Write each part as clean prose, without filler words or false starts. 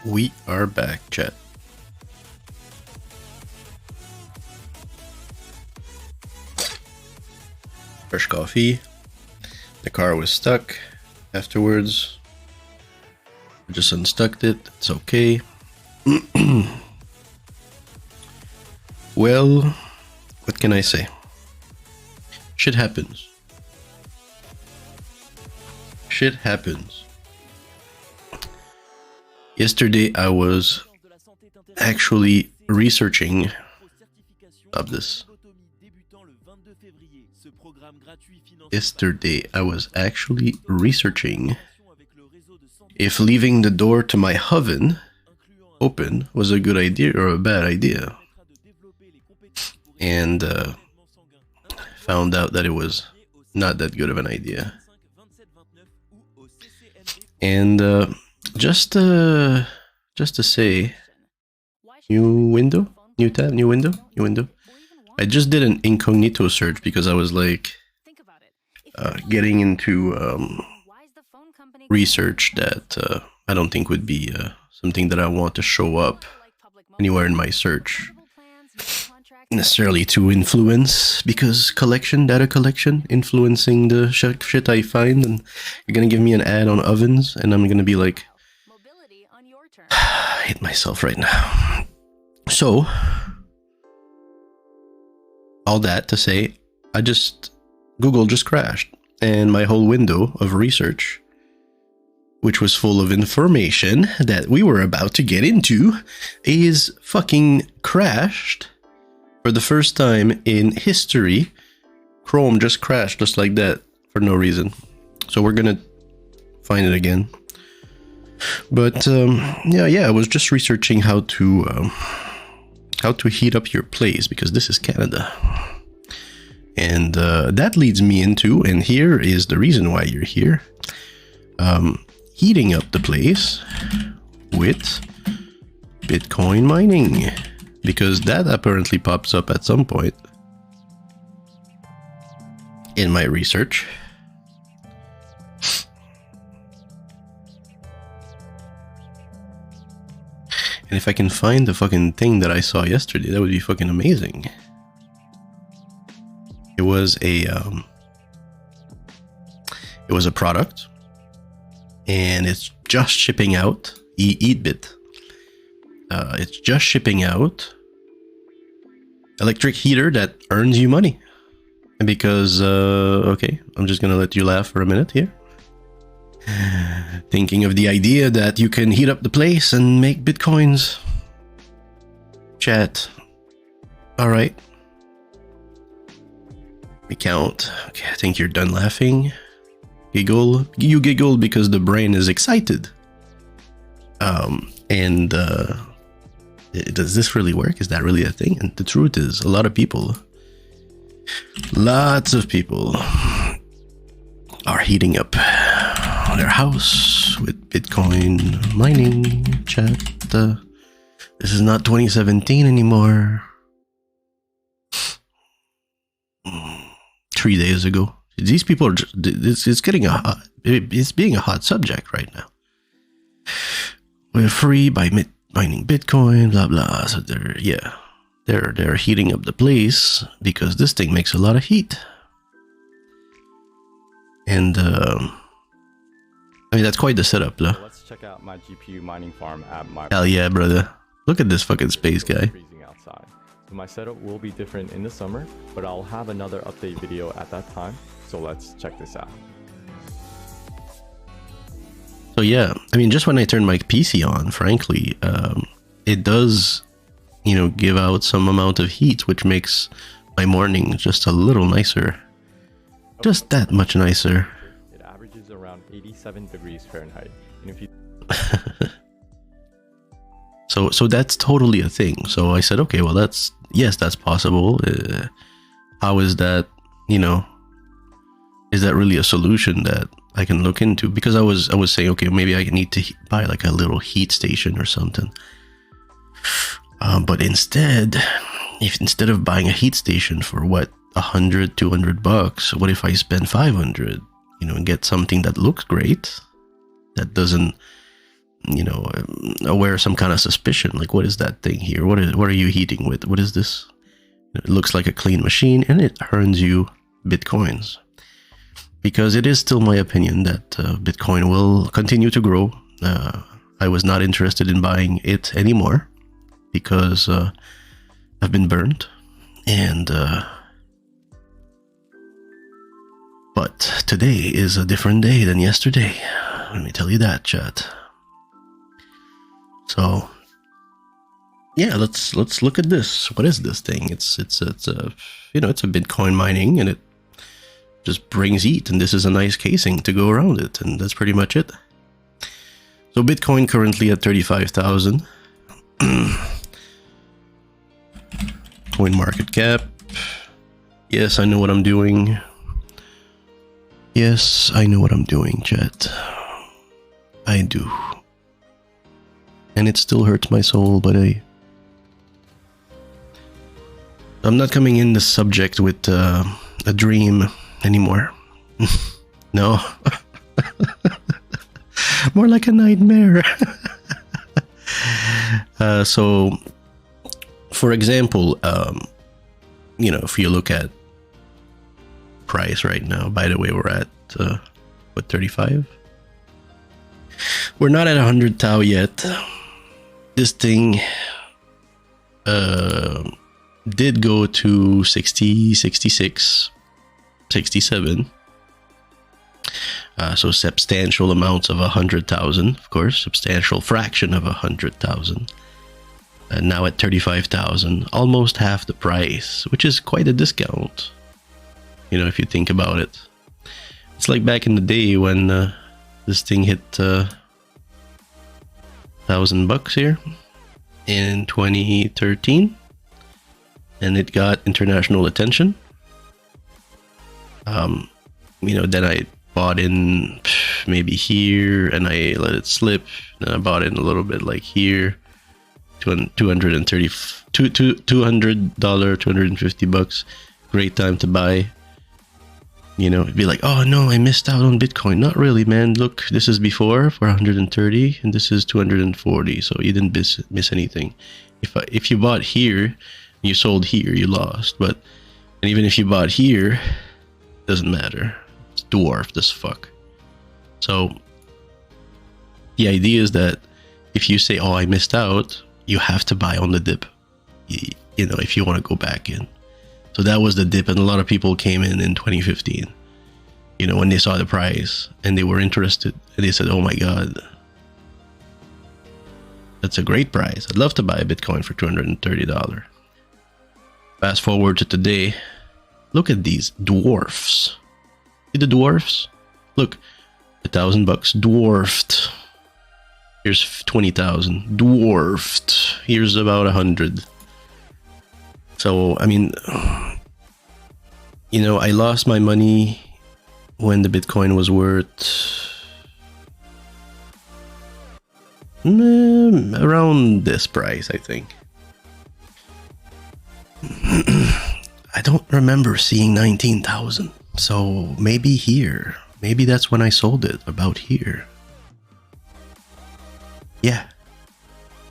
We are back, chat. Fresh coffee. The car was stuck. Afterwards, I just unstuck it. It's okay. Well, what can I say? Shit happens. Shit happens. Yesterday I was actually researching of this. Yesterday I was actually researching if leaving the door to my oven open was a good idea or a bad idea. And found out that it was not that good of an idea. And just to say, new window, new tab, new window, new window. I just did an incognito search because I was like getting into research that I don't think would be something that I want to show up anywhere in my search necessarily to influence, because data collection, influencing the shit I find, and you're gonna give me an ad on ovens and I'm gonna be like, I hate myself right now. So, all that to say, Google just crashed, and my whole window of research, which was full of information that we were about to get into, is fucking crashed. For the first time in history, Chrome just crashed just like that for no reason. So we're gonna find it again. But yeah, I was just researching how to heat up your place, because this is Canada. And that leads me into, and here is the reason why you're here, heating up the place with Bitcoin mining. Because that apparently pops up at some point in my research. And if I can find the fucking thing that I saw yesterday, that would be fucking amazing. It was a product, and it's just shipping out. Eatbit. It's just shipping out electric heater that earns you money. And because, okay, I'm just gonna let you laugh for a minute here. Thinking of the idea that you can heat up the place and make bitcoins. Chat. Alright. We count. Okay, I think you're done laughing. Giggle. You giggle because the brain is excited. Does this really work? Is that really a thing? And the truth is, lots of people are heating up their house with Bitcoin mining. Chat. This is not 2017 anymore. 3 days ago. These people are just, it's being a hot subject right now. We're free by mining Bitcoin, blah blah. So they're heating up the place because this thing makes a lot of heat. And I mean, that's quite the setup, though. Let's check out my GPU mining farm at my. Hell yeah, brother! Look at this fucking space guy. Freezing outside. So my setup will be different in the summer, but I'll have another update video at that time. So let's check this out. So yeah, I mean, just when I turn my PC on, frankly, it does, give out some amount of heat, which makes my morning just a little nicer. Just that much nicer. It averages around 87 degrees Fahrenheit. And if you So that's totally a thing. So I said, okay, well, that's possible. How is that, is that really a solution that I can look into? Because I was saying, okay, maybe I need to buy like a little heat station or something. But instead of buying a heat station for what, $100-200, what if I spend $500, and get something that looks great, that doesn't aware of some kind of suspicion. Like, what is that thing here? What are you heating with? What is this? It looks like a clean machine, and it earns you Bitcoins. Because it is still my opinion that Bitcoin will continue to grow. I was not interested in buying it anymore because I've been burned. And but today is a different day than yesterday. Let me tell you that, chat. So yeah, let's look at this. What is this thing? It's a Bitcoin mining, and it just brings heat, and this is a nice casing to go around it, and that's pretty much it. So Bitcoin currently at 35,000. Coin market cap. Yes, I know what I'm doing. Yes, I know what I'm doing, chat. I do. And it still hurts my soul, but I'm not coming in the subject with a dream anymore. No. More like a nightmare. So, for example, if you look at price right now, by the way, we're at, 35? We're not at 100 Tau yet. This thing did go to 60, 66, 67. So substantial amounts of 100,000, of course, substantial fraction of 100,000. And now at 35,000, almost half the price, which is quite a discount. If you think about it. It's like back in the day when this thing hit $1,000 here in 2013, and it got international attention. Then I bought in maybe here, and I let it slip. Then I bought in a little bit like here, $250, $250. Great time to buy. It'd be like, oh no, I missed out on Bitcoin. Not really, man. Look, this is before for 130, and this is 240. So you didn't miss anything. If you bought here, you sold here, you lost. And even if you bought here, doesn't matter. It's dwarfed as fuck. So the idea is that if you say, oh, I missed out, you have to buy on the dip. If you want to go back in. So that was the dip, and a lot of people came in 2015, when they saw the price and they were interested, and they said, oh my God, that's a great price. I'd love to buy a Bitcoin for $230. Fast forward to today. Look at these dwarfs. See the dwarfs? Look, $1,000 dwarfed. Here's 20,000 dwarfed. Here's about 100. So, I mean, I lost my money when the Bitcoin was worth around this price, I think. I don't remember seeing 19,000. So maybe here. Maybe that's when I sold it, about here. Yeah,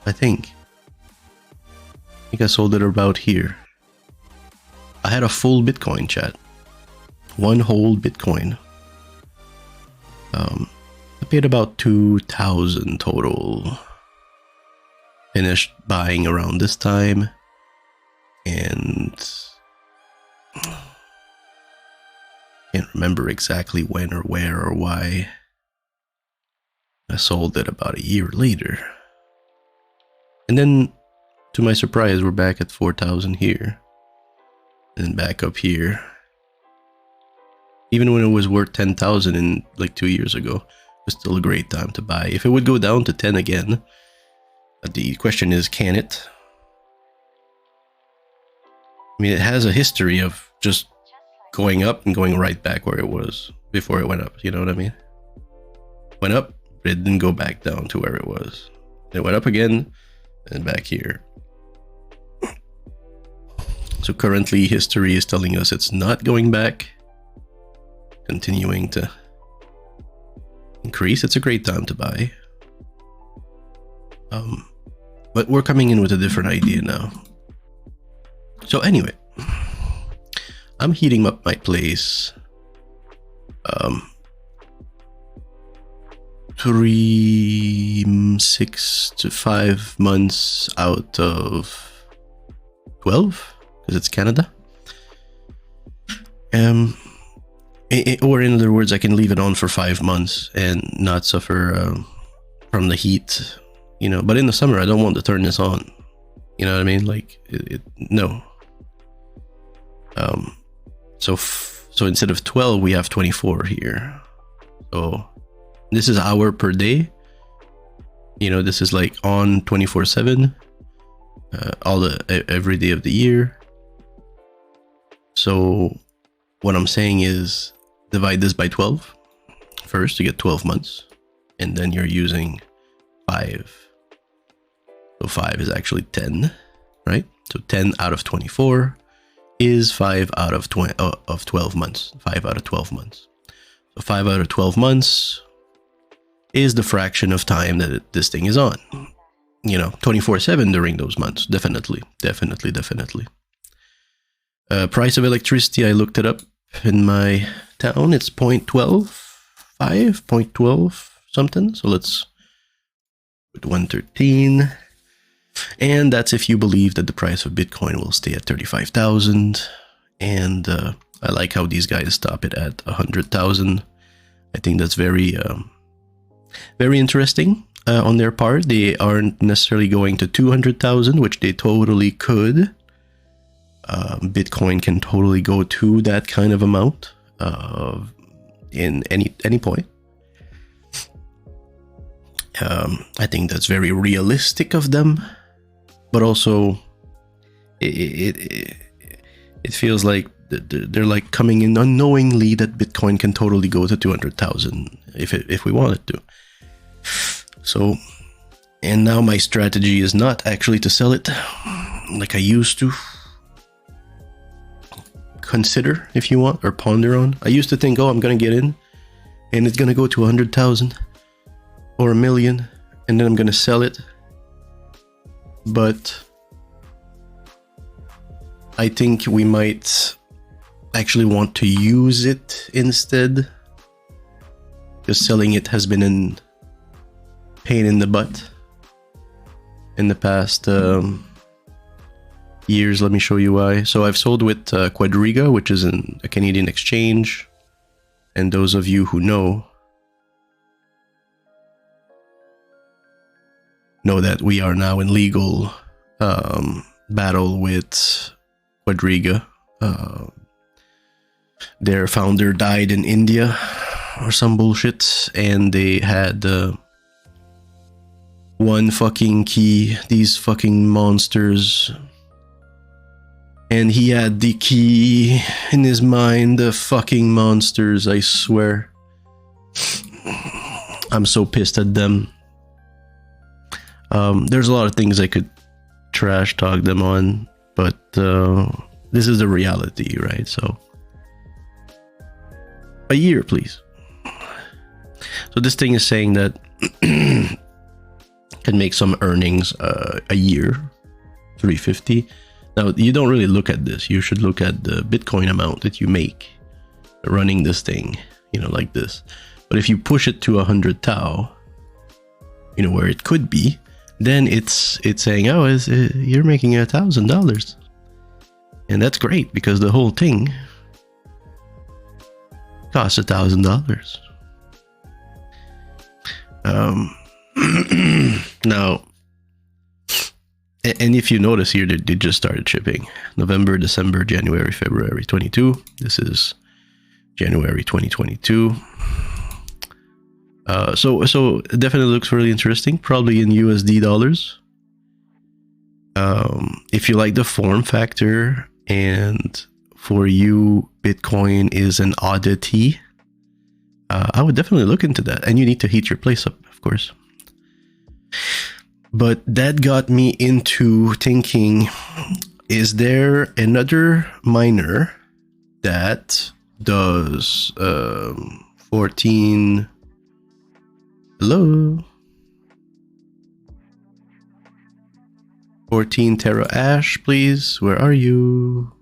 I think I sold it about here. I had a full Bitcoin, chat. One whole Bitcoin. I paid about 2,000 total. Finished buying around this time. And can't remember exactly when or where or why. I sold it about a year later. And then, to my surprise, we're back at 4,000 here. And back up here. Even when it was worth 10,000 in like 2 years ago, it was still a great time to buy. If it would go down to 10 again, the question is, can it? I mean, it has a history of just going up and going right back where it was before it went up. You know what I mean? Went up, but it didn't go back down to where it was. It went up again and back here. So currently history is telling us it's not going back, continuing to increase. It's a great time to buy. But we're coming in with a different idea now. So anyway, I'm heating up my place. 6 to 5 months out of 12, because it's Canada. Or in other words, I can leave it on for 5 months and not suffer from the heat, but in the summer I don't want to turn this on, you know what I mean? Like no. So instead of 12 we have 24 here. So this is hour per day, this is like on 24/7 every day of the year. So what I'm saying is divide this by 12 first to get 12 months, and then you're using 5. So 5 is actually 10, right? So 10 out of 24 is 5 out of 12 months. 5 out of 12 months. So 5 out of 12 months is the fraction of time that this thing is on. 24/7 during those months. Definitely. Price of electricity, I looked it up in my town. It's 0.12 something. So let's put 113. And that's if you believe that the price of Bitcoin will stay at 35,000. And I like how these guys stop it at 100,000. I think that's very interesting on their part. They aren't necessarily going to 200,000, which they totally could. Bitcoin can totally go to that kind of amount in any point. I think that's very realistic of them, but also it feels like they're like coming in unknowingly that Bitcoin can totally go to 200,000 if we wanted to. So, and now my strategy is not actually to sell it like I used to consider, if you want, or ponder on. I used to think, I'm gonna get in and it's gonna go to 100,000 or 1 million, and then I'm gonna sell it. But I think we might actually want to use it instead, because selling it has been a pain in the butt in the past years. Let me show you why. So I've sold with Quadriga, which is a Canadian exchange, and those of you who know that we are now in legal battle with Quadriga. Their founder died in India or some bullshit, and they had one fucking key, these fucking monsters, and he had the key in his mind. The fucking monsters, I swear. I'm so pissed at them. There's a lot of things I could trash talk them on, but this is the reality, right? So a year, please. So this thing is saying that can make some earnings a year, 350. Now, you don't really look at this. You should look at the Bitcoin amount that you make running this thing, like this. But if you push it to 100 Tau, where it could be, then it's saying, you're making $1,000. And that's great, because the whole thing costs $1,000. Now, and if you notice here, they just started shipping. November, December, January, February 22. This is January 2022. So it definitely looks really interesting, probably in USD dollars. If you like the form factor, and for you Bitcoin is an oddity, I would definitely look into that. And you need to heat your place up, of course. But that got me into thinking, is there another miner that does 14... Hello? 14 Tera Ash, please. Where are you?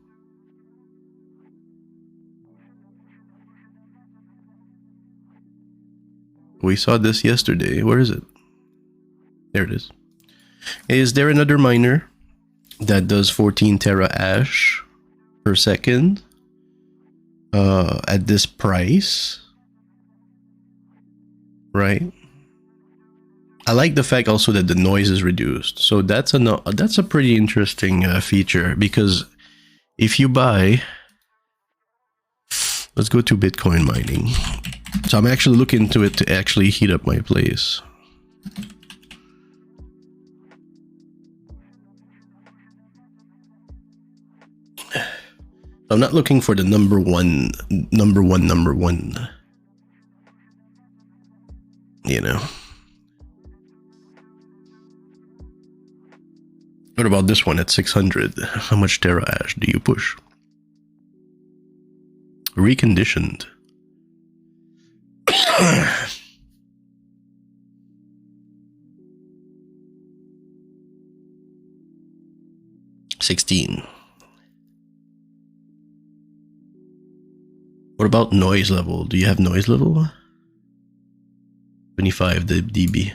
We saw this yesterday. Where is it? There it is. Is there another miner that does 14 Tera Ash per second at this price? Right? I like the fact also that the noise is reduced. So that's a pretty interesting feature, because if you buy, let's go to Bitcoin mining. So I'm actually looking into it to actually heat up my place. I'm not looking for the number one. You know. What about this one at 600? How much Tera Ash do you push? Reconditioned. 16. What about noise level? Do you have noise level? 25 dB.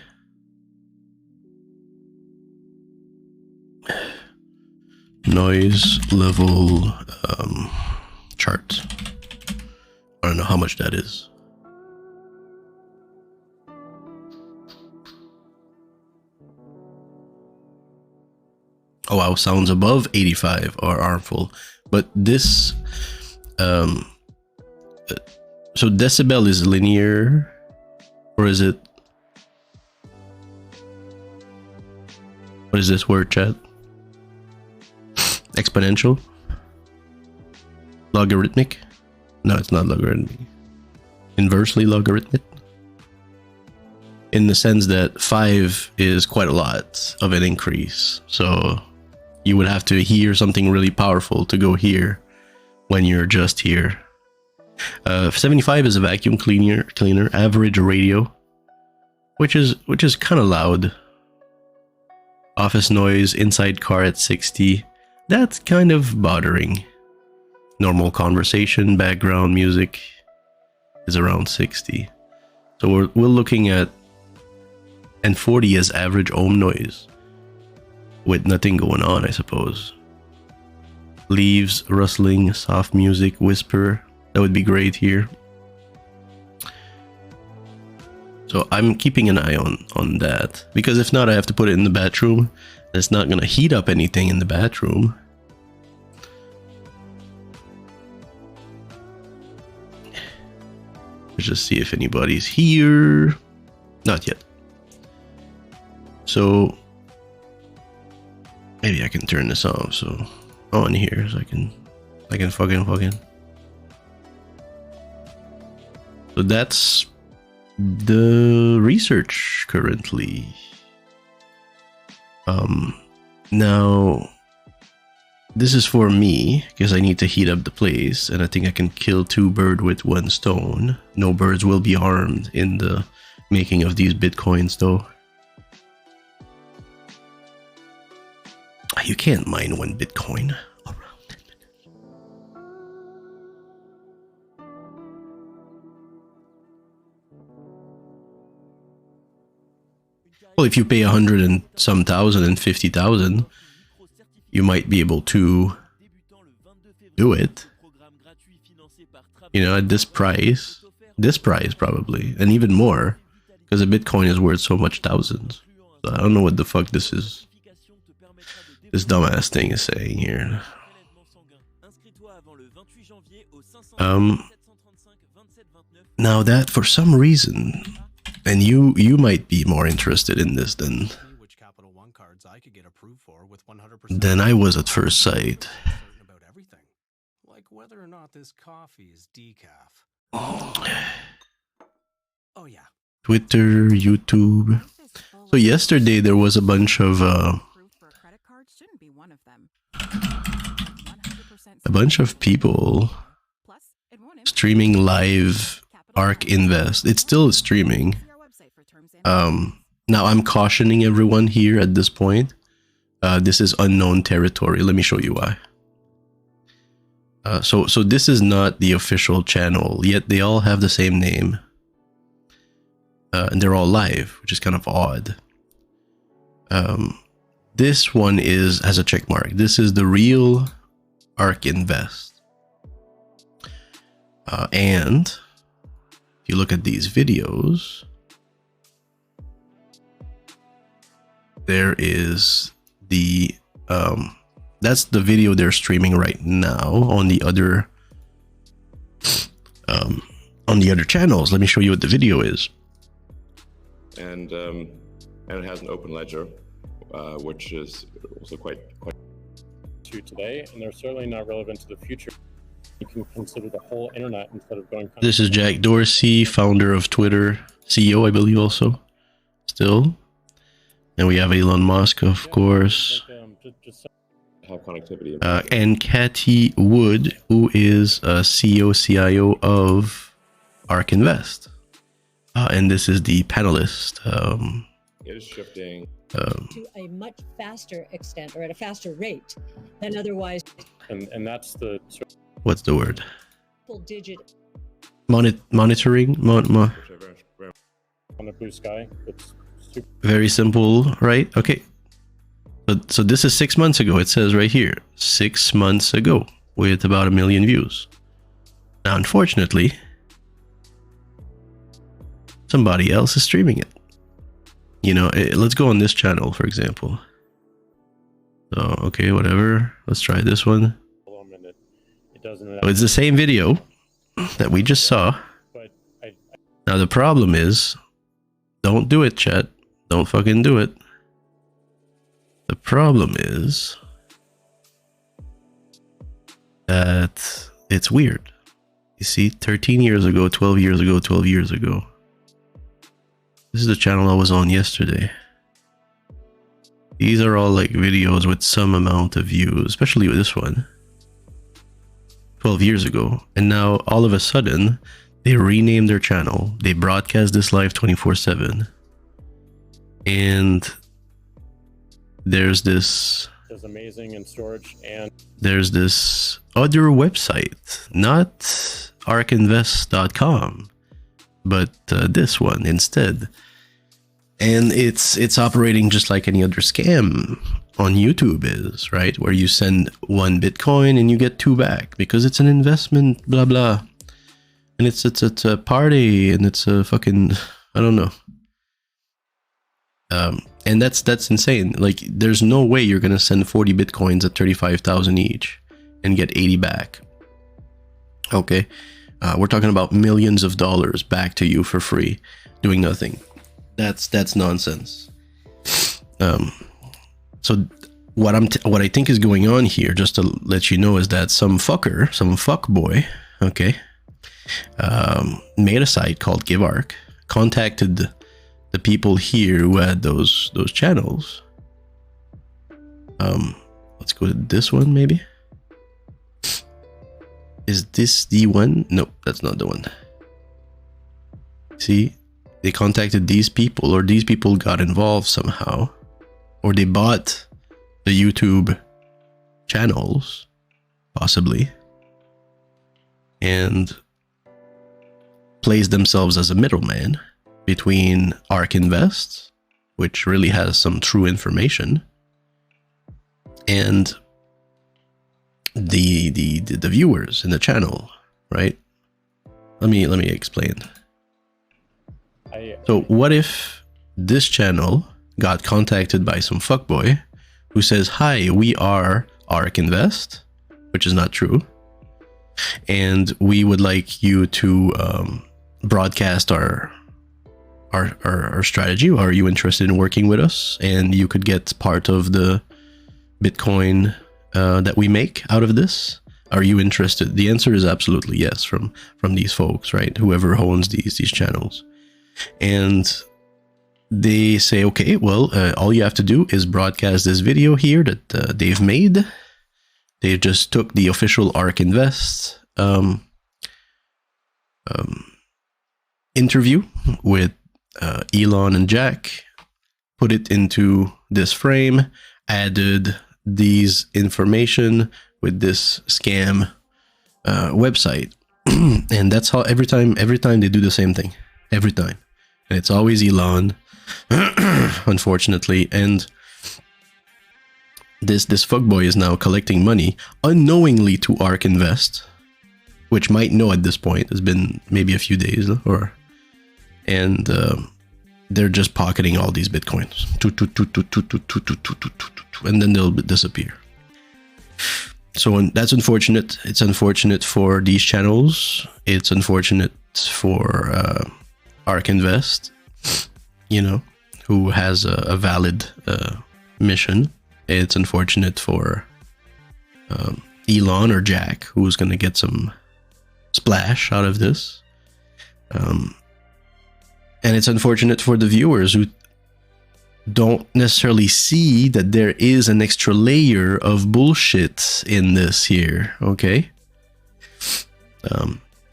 Noise level chart. I don't know how much that is. Oh wow, sounds above 85 are harmful. But this so decibel is linear, or is it, what is this word, chat? Exponential? Logarithmic? No, it's not logarithmic. Inversely logarithmic? In the sense that 5 is quite a lot of an increase. So you would have to hear something really powerful to go here when you're just here. 75 is a vacuum cleaner, average radio, which is kind of loud. Office noise, inside car at 60. That's kind of bothering. Normal conversation, background music is around 60. So we're looking at, and 40 is average ohm noise with nothing going on, I suppose. Leaves, rustling, soft music, whisper. That would be great here. So I'm keeping an eye on that, because if not, I have to put it in the bathroom. It's not gonna heat up anything in the bathroom. Let's just see if anybody's here. Not yet. So maybe I can turn this off, so on here, so I can fucking. So that's the research currently. Now this is for me because I need to heat up the place, and I think I can kill 2 birds with 1 stone. No birds will be harmed in the making of these bitcoins, though. You can't mine 1 bitcoin. Well, if you pay 100 and some thousand and 50,000, you might be able to do it. You know, at this price probably, and even more, because a Bitcoin is worth so much thousands. So I don't know what the fuck this is. This dumbass thing is saying here. Now that for some reason, and you might be more interested in this than I was at first sight. Like whether or not this coffee is decaf. Oh yeah. Twitter, YouTube. So yesterday there was a bunch of people streaming live ARK Invest. It's still streaming. Now I'm cautioning everyone here at this point. this is unknown territory. Let me show you why. So this is not the official channel, yet they all have the same name. And they're all live, which is kind of odd. This one has a check mark. This is the real ARK Invest. And if you look at these videos, there is the that's the video they're streaming right now on the other channels. Let me show you what the video is. And it has an open ledger, which is also quite to today, and they're certainly not relevant to the future. You can consider the whole internet instead of going. This is Jack Dorsey, founder of Twitter, CEO, I believe, also still. And we have Elon Musk, of course. have connectivity. And Cathie Wood, who is CEO, CIO of ARK Invest. And this is the panelist. It is shifting to a much faster extent, or at a faster rate than otherwise. And that's the what's the word? Digit monitoring. on the blue sky. It's super. Very simple, right? Okay. So this is 6 months ago. It says right here, 6 months ago, with about 1 million views. Now, unfortunately, somebody else is streaming it. You know, let's go on this channel, for example. So, okay, whatever. Let's try this one. It doesn't. So it's the same video that we just saw. But Now, the problem is, don't do it, chat. Don't fucking do it. The problem is that it's weird. You see, 13 years ago, 12 years ago, 12 years ago. This is the channel I was on yesterday. These are all like videos with some amount of views, especially with this one. 12 years ago. And now all of a sudden, they renamed their channel. They broadcast this live 24/7. And there's this... It's amazing in storage, and there's this other website, not arkinvest.com, but this one instead. And it's operating just like any other scam on YouTube is, right? Where you send 1 Bitcoin and you get 2 back because it's an investment, blah blah. And it's a party, and it's a fucking, I don't know. And that's insane. Like, there's no way you're gonna send 40 Bitcoins at 35,000 each and get 80 back. Okay, we're talking about millions of dollars back to you for free, doing nothing. That's nonsense. So what I think is going on here, just to let you know, is that some fuckboy, okay, made a site called GiveArk, contacted the people here who had those channels. Let's go to this one, maybe. Is this the one? Nope, that's not the one. See, they contacted these people, or these people got involved somehow, or they bought the YouTube channels, possibly, and placed themselves as a middleman between ARK Invest, which really has some true information, and the viewers in the channel, right? Let me explain. So what if this channel got contacted by some fuckboy who says, "Hi, we are ARK Invest," which is not true, and we would like you to broadcast our strategy. Are you interested in working with us? And you could get part of the Bitcoin that we make out of this. Are you interested? The answer is absolutely yes from these folks, right? Whoever owns these channels. And they say, okay, well, all you have to do is broadcast this video here that they've made. They just took the official ARK Invest interview with Elon and Jack, put it into this frame, added these information with this scam website. And that's how every time they do the same thing. Every time. And it's always Elon, unfortunately. And this fuckboy is now collecting money unknowingly to ARK Invest, which might know at this point. It's been maybe a few days, and they're just pocketing all these bitcoins, and then they'll disappear. So that's unfortunate. It's unfortunate for these channels. It's unfortunate for ARK Invest, who has a valid mission. It's unfortunate for Elon or Jack, who's going to get some splash out of this. And it's unfortunate for the viewers who don't necessarily see that there is an extra layer of bullshit in this here, okay?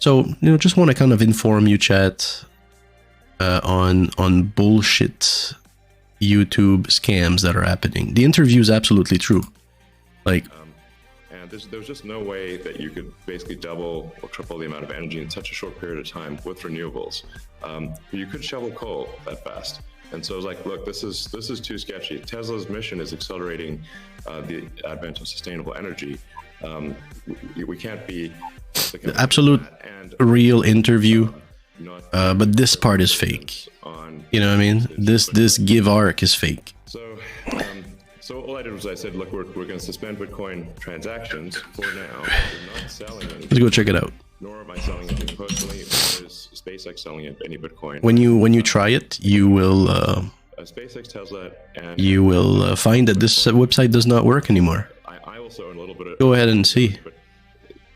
So, just want to kind of inform you, chat, on bullshit YouTube scams that are happening. The interview is absolutely true. Like, and there's just no way that you could basically double or triple the amount of energy in such a short period of time with renewables. You could shovel coal that fast. And so I was like, look, this is too sketchy. Tesla's mission is accelerating the advent of sustainable energy. We can't be the absolute real interview, but this part is fake. You know what I mean? This give ARK is fake. So all I did was I said, look, we're going to suspend Bitcoin transactions for now. We're not selling anything. Let's go check it out. Nor am I selling anything personally, nor is SpaceX selling any Bitcoin. When you try it, you will SpaceX, Tesla, and you will find that this website does not work anymore. I also own a little bit of. Go ahead and see.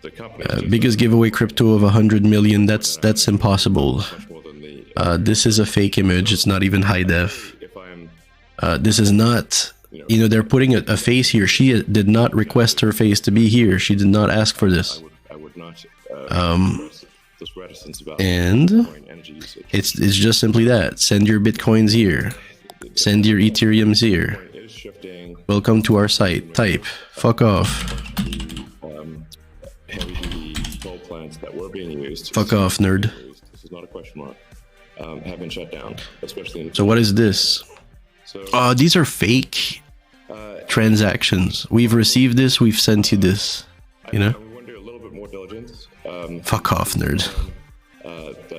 The company biggest giveaway crypto of 100 million. That's impossible. This is a fake image. It's not even high def. This is not. They're putting a face here. She did not request her face to be here. She did not ask for this. I would not. This reticence about and it's just simply that. Send your bitcoins here. Send your Ethereums here. Welcome to our site. Type. Fuck off. Heavy-duty coal plants that were being used. Fuck off, nerd. This is not a question mark. Have been shut down, especially. So what is this? These are fake transactions. We've received this. We've sent you this. We want to do a little bit more diligence. Fuck off, nerd.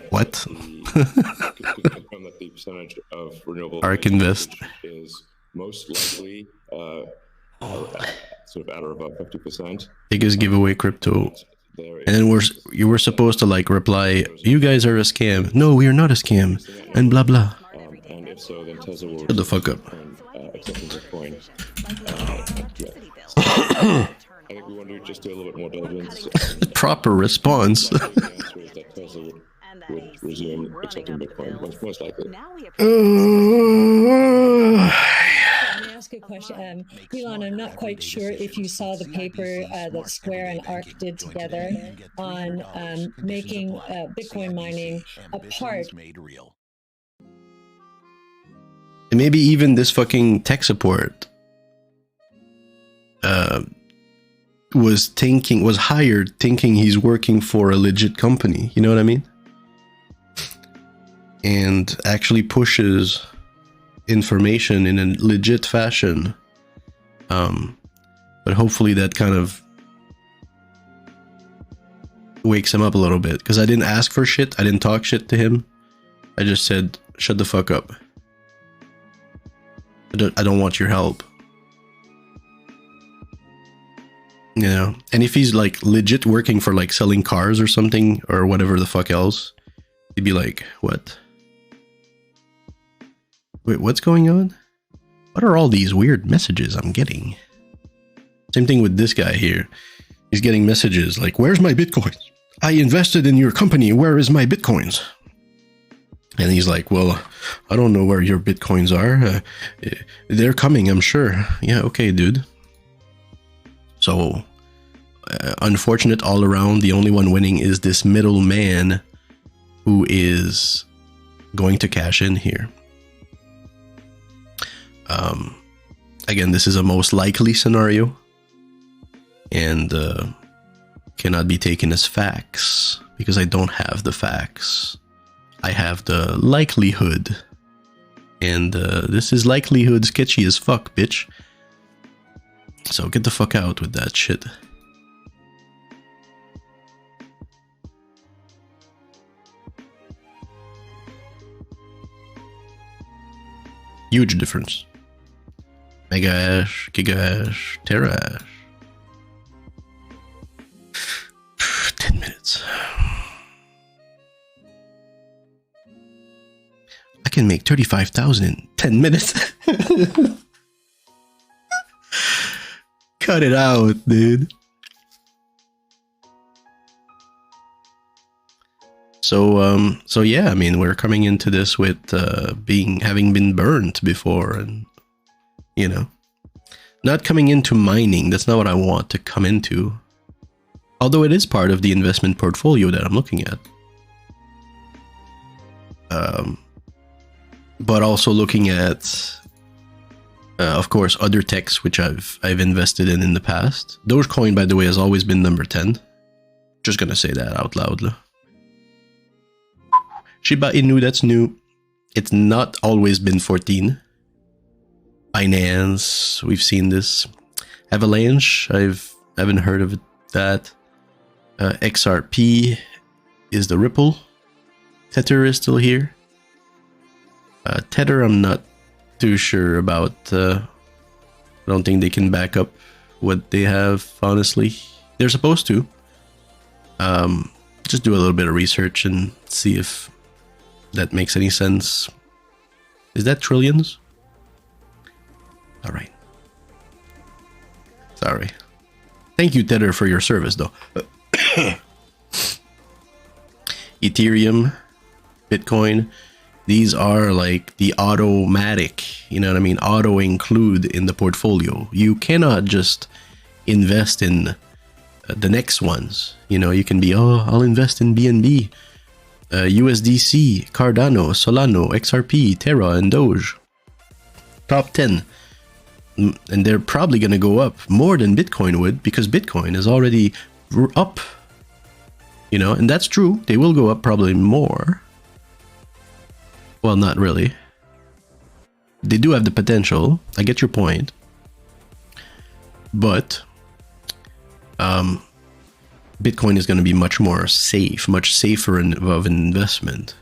What? Confirm that the percentage of renewable ARK Invest is most likely sort of at or above 50%. Biggest giveaway crypto. And then you were supposed to reply, you guys are a scam. No, we are not a scam. And blah blah. And if so, then Tesla will shut the fuck up. Accepting Bitcoin. I think we want to just do a little bit more diligence. Proper response. The answer is that Tesla would resume accepting Bitcoin, most likely. Let me ask a question. Elon, I'm not quite sure if you saw the paper that Square and ARK did together on making Bitcoin mining a part. And maybe even this fucking tech support was hired thinking he's working for a legit company. You know what I mean? And actually pushes information in a legit fashion. But hopefully that kind of wakes him up a little bit. Because I didn't ask for shit. I didn't talk shit to him. I just said, shut the fuck up. I don't want your help. And if he's legit working for selling cars or something or whatever the fuck else, he'd be like, what? Wait, what's going on? What are all these weird messages I'm getting? Same thing with this guy here. He's getting messages like, where's my bitcoins? I invested in your company. Where is my bitcoins? And he's like, well, I don't know where your bitcoins are. They're coming, I'm sure. Yeah, okay, dude. So, unfortunate all around. The only one winning is this middleman who is going to cash in here. Again, this is a most likely scenario and cannot be taken as facts because I don't have the facts. I have the likelihood. And this is likelihood sketchy as fuck, bitch. So get the fuck out with that shit. Huge difference. Mega hash, giga hash, tera hash. 10 minutes. I can make 35,000 in 10 minutes. Cut it out, dude. So yeah, I mean, we're coming into this with having been burnt before, and you know, not coming into mining. That's not what I want to come into. Although it is part of the investment portfolio that I'm looking at. But also looking at, of course, other techs which I've invested in the past. Dogecoin, by the way, has always been number 10. Just gonna say that out loud. Shiba Inu, that's new. It's not always been 14. Binance, we've seen this. Avalanche, I haven't heard of that. XRP is the Ripple. Tether is still here. Tether, I'm not too sure about. I don't think they can back up what they have, honestly. They're supposed to. Just do a little bit of research and see if that makes any sense. Is that trillions? All right. Sorry. Thank you, Tether, for your service, though. Ethereum, Bitcoin, these are like the automatic, you know what I mean? Auto include in the portfolio. You cannot just invest in the next ones. You know, you can be, oh, I'll invest in BNB, USDC, Cardano, Solano, XRP, Terra, and Doge. Top 10. And they're probably going to go up more than Bitcoin would because Bitcoin is already up. You know, and that's true. They will go up probably more. Well, not really. They do have the potential. I get your point. But Bitcoin is going to be much more safe, much safer of an investment.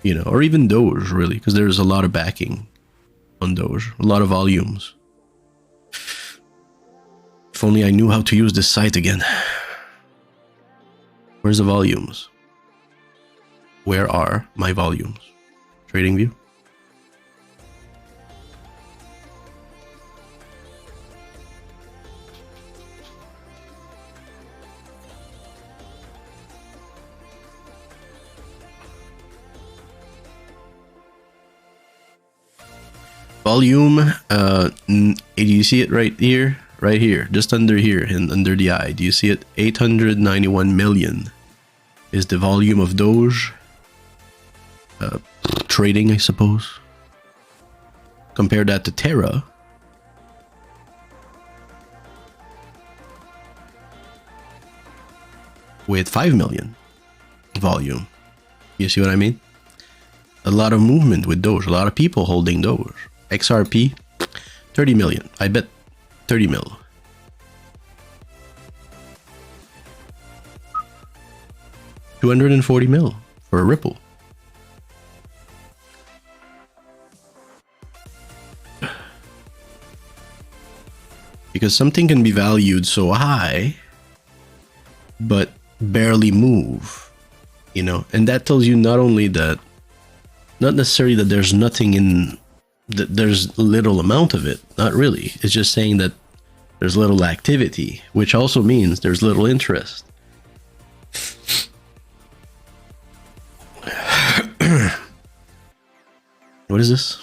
You know, or even Doge, really, because there's a lot of backing on Doge, a lot of volumes. If only I knew how to use this site again. Where's the volumes? Where are my volumes? TradingView. Volume, do you see it right here? Right here, just under here and under the eye. Do you see it? 891 million is the volume of Doge trading, I suppose. Compare that to Terra. With 5 million volume. You see what I mean? A lot of movement with Doge, a lot of people holding Doge. XRP, 30 million. I bet 30 mil. $240 mil for a Ripple. Because something can be valued so high, but barely move, you know, and that tells you not only that, not necessarily that there's nothing in, that there's little amount of it, not really. It's just saying that there's little activity, which also means there's little interest. What is this?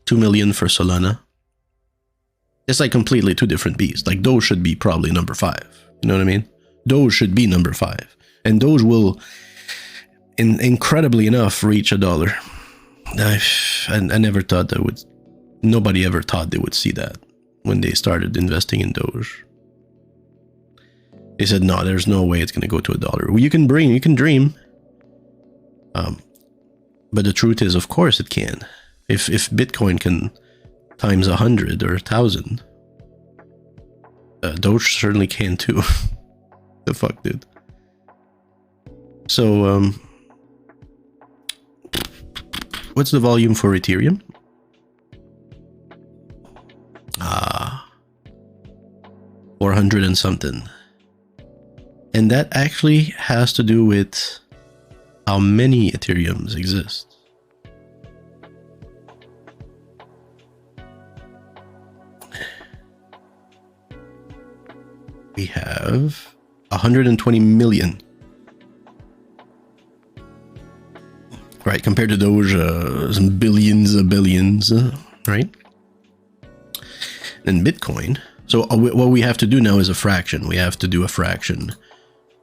2 million for Solana. It's like completely two different beasts. Like Doge should be probably number 5. You know what I mean? Doge should be number 5. And Doge will, incredibly enough, reach $1. I never thought that would Nobody ever thought they would see that when they started investing in Doge. They said, no, there's no way it's going to go to $1. Well, you can dream. But the truth is, of course it can. If Bitcoin can times 100 or 1,000, Doge certainly can too. The fuck, dude. So, what's the volume for Ethereum? 400 and something. And that actually has to do with how many Ethereums exist. We have 120 million. Right, compared to Doge, some billions of billions, right? And Bitcoin. So what we have to do now is a fraction. We have to do a fraction.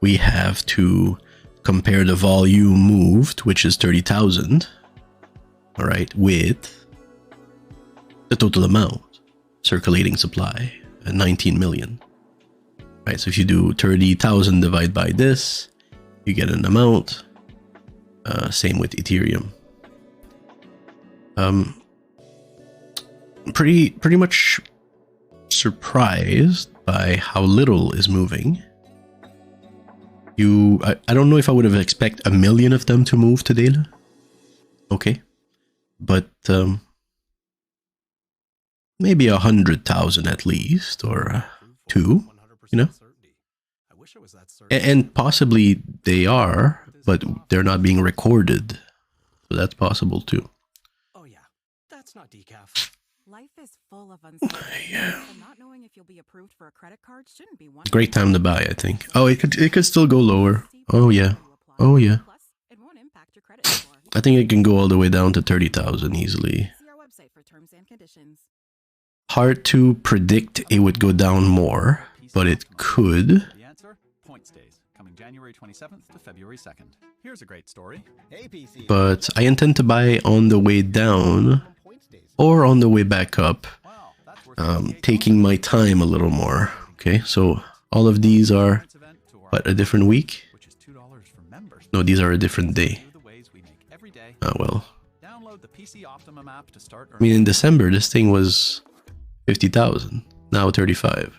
We have to compare the volume moved, which is 30,000, all right, with the total amount, circulating supply, 19 million. Right, so if you do 30,000 divided by this, you get an amount. Same with Ethereum. Pretty much surprised by how little is moving. I don't know if I would have expected 1 million of them to move today. Okay, but maybe 100,000 at least, or 2. You know, and possibly they are, but they're not being recorded, so that's possible too. Oh yeah, that's not decaf. Life is full of uncertainty. Yeah. And not knowing if you'll be approved for a credit card shouldn't be one. Great time to buy, I think. Oh, it could still go lower. Oh yeah. Oh yeah. Plus, it won't impact your credit score. I think it can go all the way down to 30,000 easily. See our website for terms and conditions. Hard to predict it would go down more, but it could. The answer? Points days, coming January 27th to February 2nd. Here's a great story. But I intend to buy on the way down or on the way back up, taking my time a little more. Okay, so all of these are, what, a different week? No, these are a different day. Oh, well. I mean, in December, this thing was 50,000. Now 35.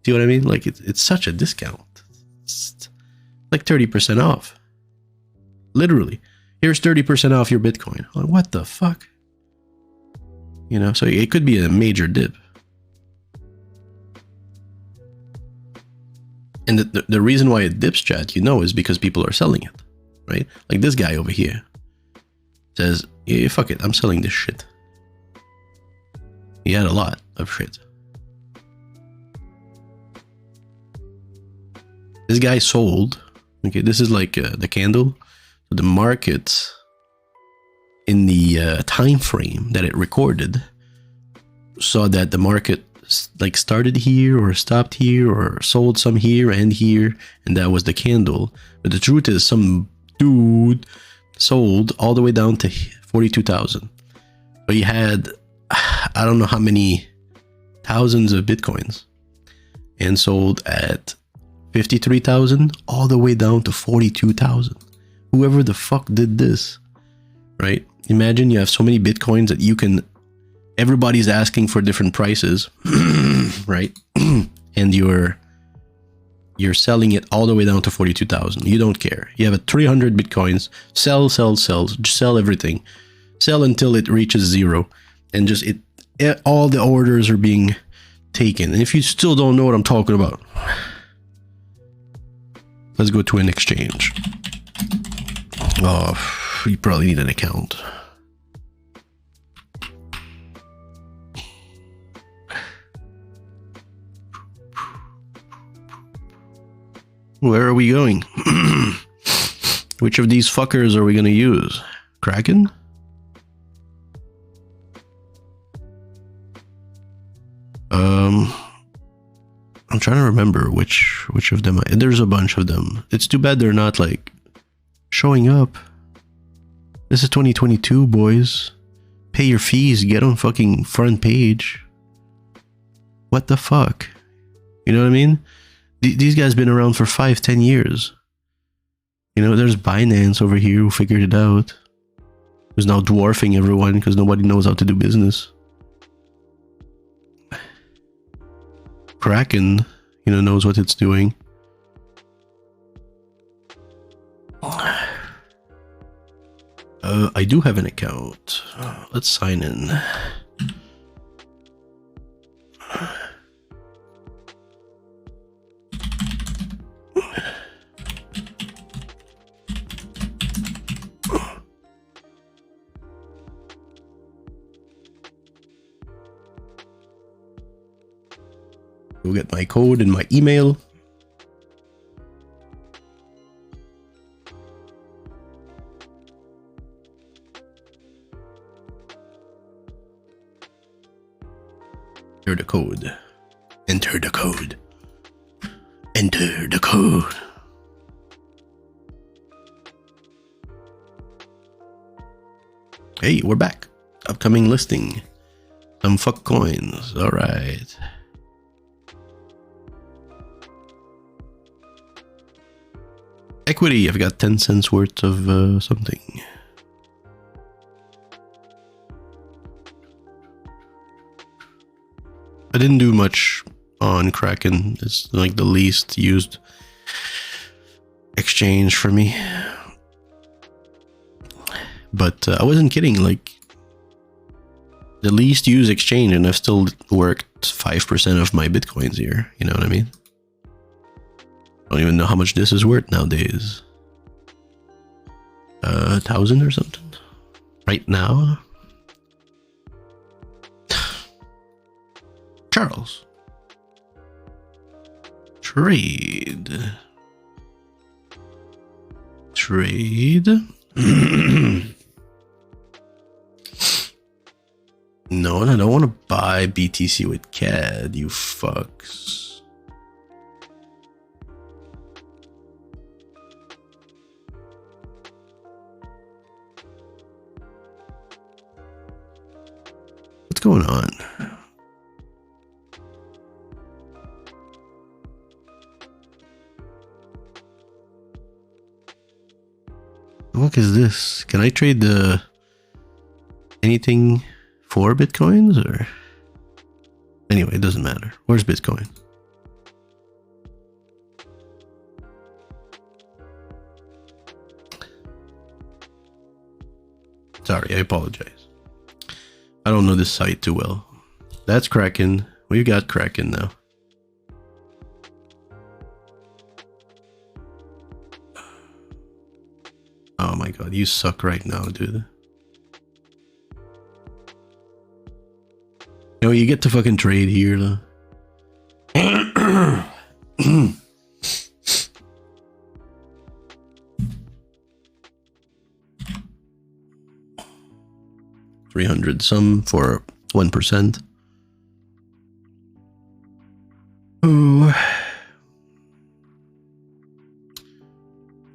See what I mean? Like, it's such a discount. It's like 30% off. Literally. Here's 30% off your Bitcoin. Like, what the fuck? You know, so it could be a major dip. And the reason why it dips, chat, you know, is because people are selling it, right? Like this guy over here says, yeah, fuck it, I'm selling this shit. He had a lot of shit. This guy sold. Okay, this is like the candle. The market in the time frame that it recorded saw that the market like started here or stopped here or sold some here and here, and that was the candle. But the truth is, some dude sold all the way down to 42,000. But he had, I don't know how many thousands of Bitcoins, and sold at 53,000 all the way down to 42,000. Whoever the fuck did this, right? Imagine you have so many Bitcoins that you can, everybody's asking for different prices, right? And you're selling it all the way down to 42,000. You don't care. You have a 300 Bitcoins, sell, just sell everything. Sell until it reaches 0. And just all the orders are being taken. And if you still don't know what I'm talking about, let's go to an exchange. Oh, you probably need an account. Where are we going? Which of these fuckers are we going to use? Kraken? I'm trying to remember which of them. There's a bunch of them. It's too bad they're not like showing up. This is 2022, boys. Pay your fees, get on fucking front page. What the fuck? You know what I mean? These guys been around for 5-10 years. You know, there's Binance over here who figured it out. Who's now dwarfing everyone because nobody knows how to do business. Kraken, you know, knows what it's doing. I do have an account. Let's sign in. Go get my code and my email. Enter the code. Enter the code. Enter the code. Hey, we're back. Upcoming listing. Some fuck coins. All right. Equity. I've got 10 cents worth of something. I didn't do much on Kraken. It's like the least used exchange for me. But I wasn't kidding, like the least used exchange, and I've still worked 5% of my Bitcoins here. You know what I mean? I don't even know how much this is worth nowadays. 1,000 or something right now. Charles. Trade. No, I don't want to buy BTC with CAD, you fucks. What's going on? What is this? Can I trade the anything for Bitcoins or anyway, it doesn't matter. Where's Bitcoin? Sorry, I apologize. I don't know this site too well. That's Kraken. We've got Kraken now. Oh my god, you suck right now, dude. You know, you get to fucking trade here, though. $300 some for 1%. Oh.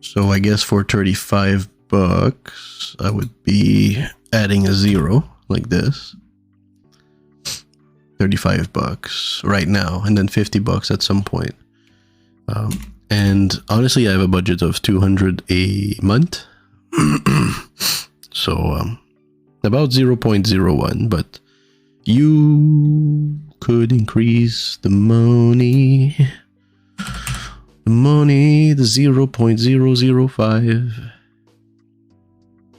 So I guess for $35, I would be adding a zero like this. $35 right now, and then $50 at some point. And honestly, I have a budget of $200 a month. So about 0.01, but you could increase the money. The 0.005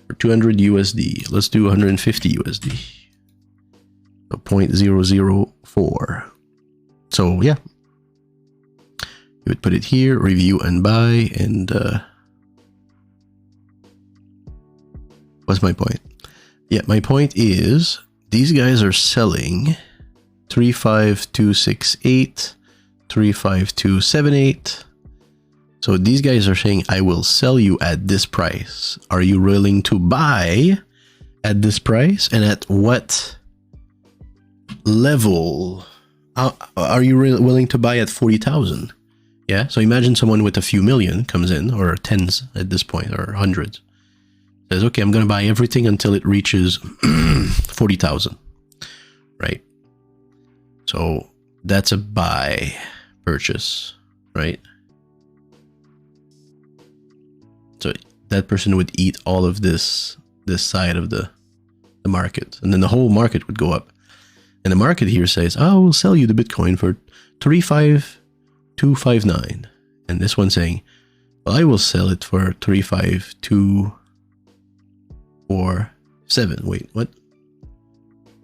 for 200 USD. Let's do 150 USD. So 0.004. So yeah, you would put it here, review and buy, and what's my point? Yeah, my point is these guys are selling 35268, 35278. So these guys are saying, I will sell you at this price. Are you willing to buy at this price? And at what level are you willing to buy at 40,000? Yeah, so imagine someone with a few million comes in, or tens at this point, or hundreds, says, okay, I'm going to buy everything until it reaches 40,000, right? So that's a buy purchase, right? So that person would eat all of this side of the market, and then the whole market would go up. And the market here says, "Oh, we'll sell you the Bitcoin for 35,259," and this one saying, "Well, I will sell it for 35,247." Wait, what?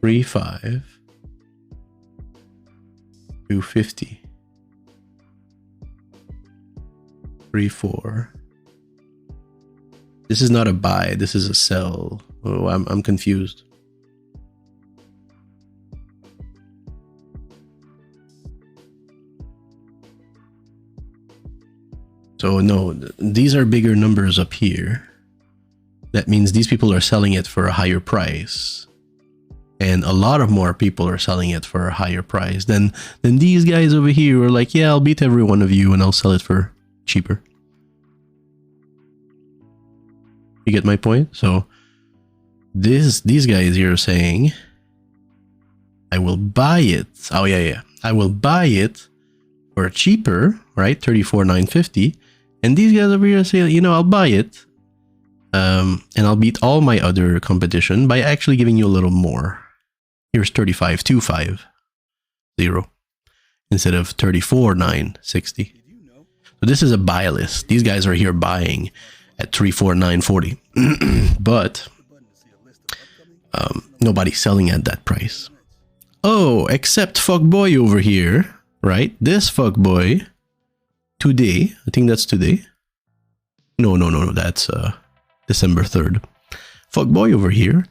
35,250. 34. This is not a buy. This is a sell. Oh, I'm confused. So no, these are bigger numbers up here. That means these people are selling it for a higher price. And a lot of more people are selling it for a higher price than these guys over here who are like, yeah, I'll beat every one of you and I'll sell it for cheaper. You get my point? So these guys here are saying, I will buy it. Oh yeah. I will buy it for cheaper, right? 34,950. And these guys over here say, you know, I'll buy it. And I'll beat all my other competition by actually giving you a little more. Here's 35,250 instead of 34,960. So this is a buy list. These guys are here buying at 34,940. But nobody's selling at that price. Oh, except fuckboy over here, right? This fuckboy today, I think that's today. No, that's December 3rd. Fuckboy over here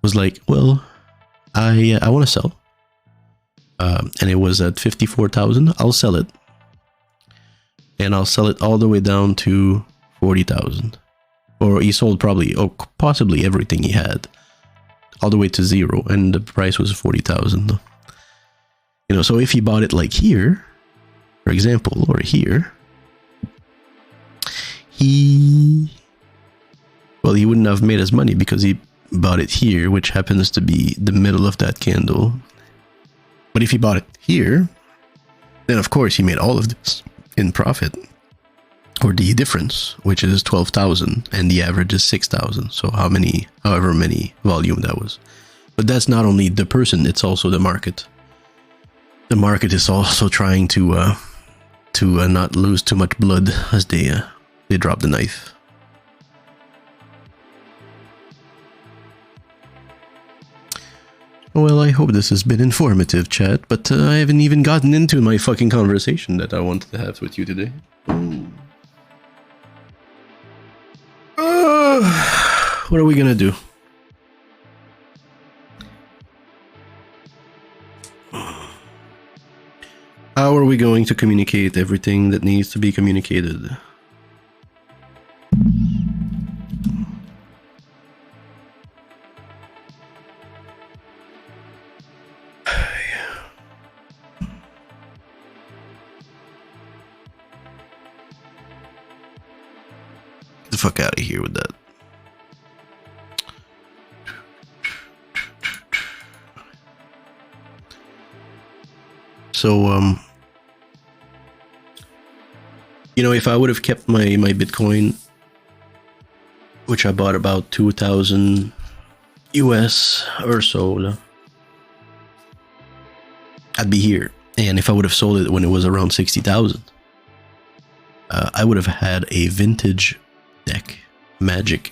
was like, well, I want to sell. And it was at 54,000. I'll sell it. And I'll sell it all the way down to 40,000. Or he sold probably, or possibly everything he had, all the way to zero, and the price was 40,000. You know, so if he bought it like here, for example, or here, he wouldn't have made his money because he bought it here, which happens to be the middle of that candle. But if he bought it here, then of course he made all of this in profit, or the difference, which is 12,000, and the average is 6,000. So however many volume that was. But that's not only the person, it's also the market. The market is also trying to not lose too much blood as they drop the knife. Well, I hope this has been informative, chat, but I haven't even gotten into my fucking conversation that I wanted to have with you today. What are we gonna do? How are we going to communicate everything that needs to be communicated? Get the fuck out of here with that. So, you know, if I would have kept my Bitcoin, which I bought about 2,000 US or so, I'd be here. And if I would have sold it when it was around 60,000, I would have had a vintage deck, magic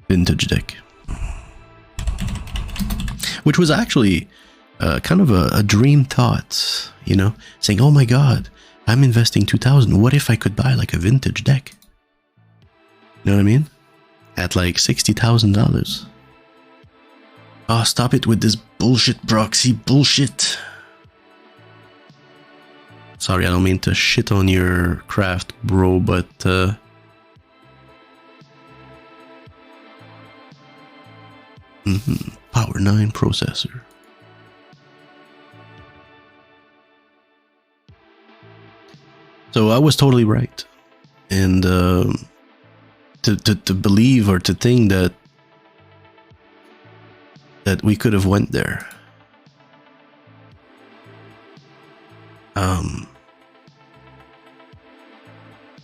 vintage deck, which was actually kind of a dream thought, you know, saying, oh my God, I'm investing 2,000. What if I could buy like a vintage deck? You know what I mean? At like $60,000. Oh, stop it with this bullshit, Proxy bullshit. Sorry, I don't mean to shit on your craft, bro, but Power 9 processor. So I was totally right, and to believe or to think that that we could have went there.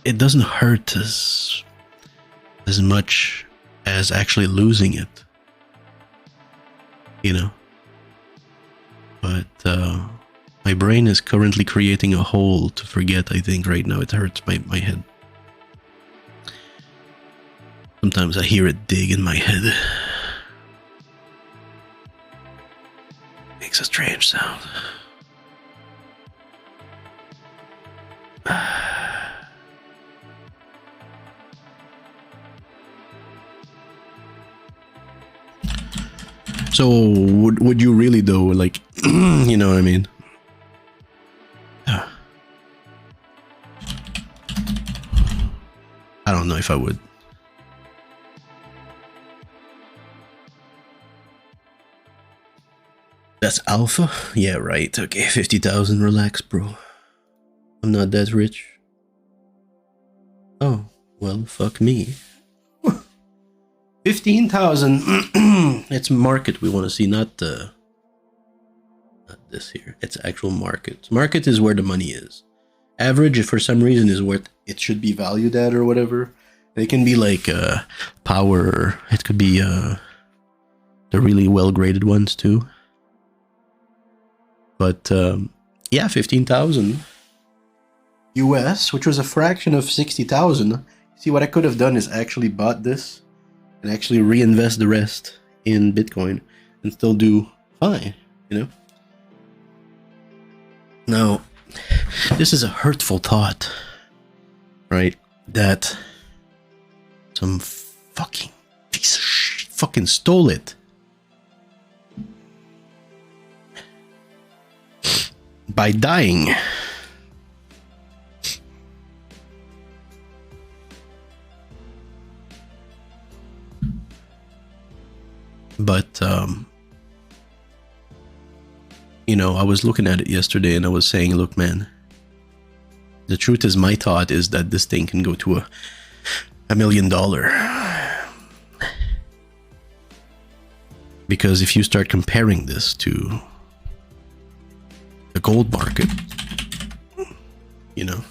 It doesn't hurt as much as actually losing it, you know. But my brain is currently creating a hole to forget. I think right now it hurts my head. Sometimes I hear it dig in my head. Makes a strange sound. So would you really though, like, you know what I mean? I don't know if I would. That's alpha? Yeah, right. Okay, 50,000. Relax, bro. I'm not that rich. Oh, well, fuck me. 15,000. It's market we want to see, not this here. It's actual market. Market is where the money is. Average, if for some reason, is what it should be valued at or whatever. It can be like power. It could be the really well graded ones too. But yeah, 15,000 US, which was a fraction of 60,000. See, what I could have done is actually bought this and actually reinvest the rest in Bitcoin and still do fine, you know? Now, this is a hurtful thought, right? That some fucking piece of shit fucking stole it. By dying. But you know, I was looking at it yesterday and I was saying, look, man, the truth is, my thought is that this thing can go to $1 million. Because if you start comparing this to the gold market, you know,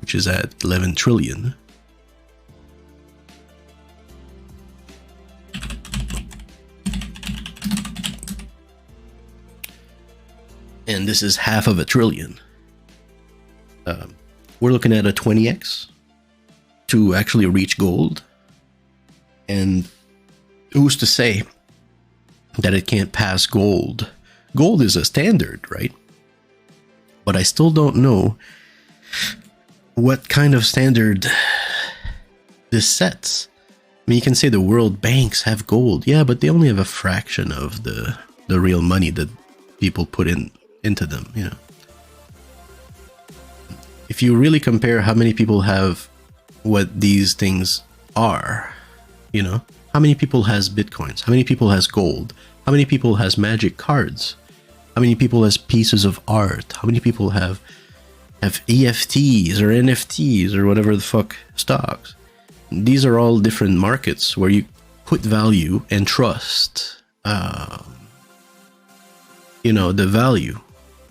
which is at 11 trillion. And this is $500 billion. We're looking at a 20x to actually reach gold. And who's to say that it can't pass gold? Gold is a standard, right? But I still don't know what kind of standard this sets. I mean, you can say the world banks have gold. Yeah, but they only have a fraction of the real money that people put into them, you know. If you really compare how many people have what these things are, you know, how many people has bitcoins, how many people has gold, how many people has magic cards, how many people has pieces of art, how many people have EFTs or NFTs or whatever the fuck stocks. These are all different markets where you put value and trust, you know, the value,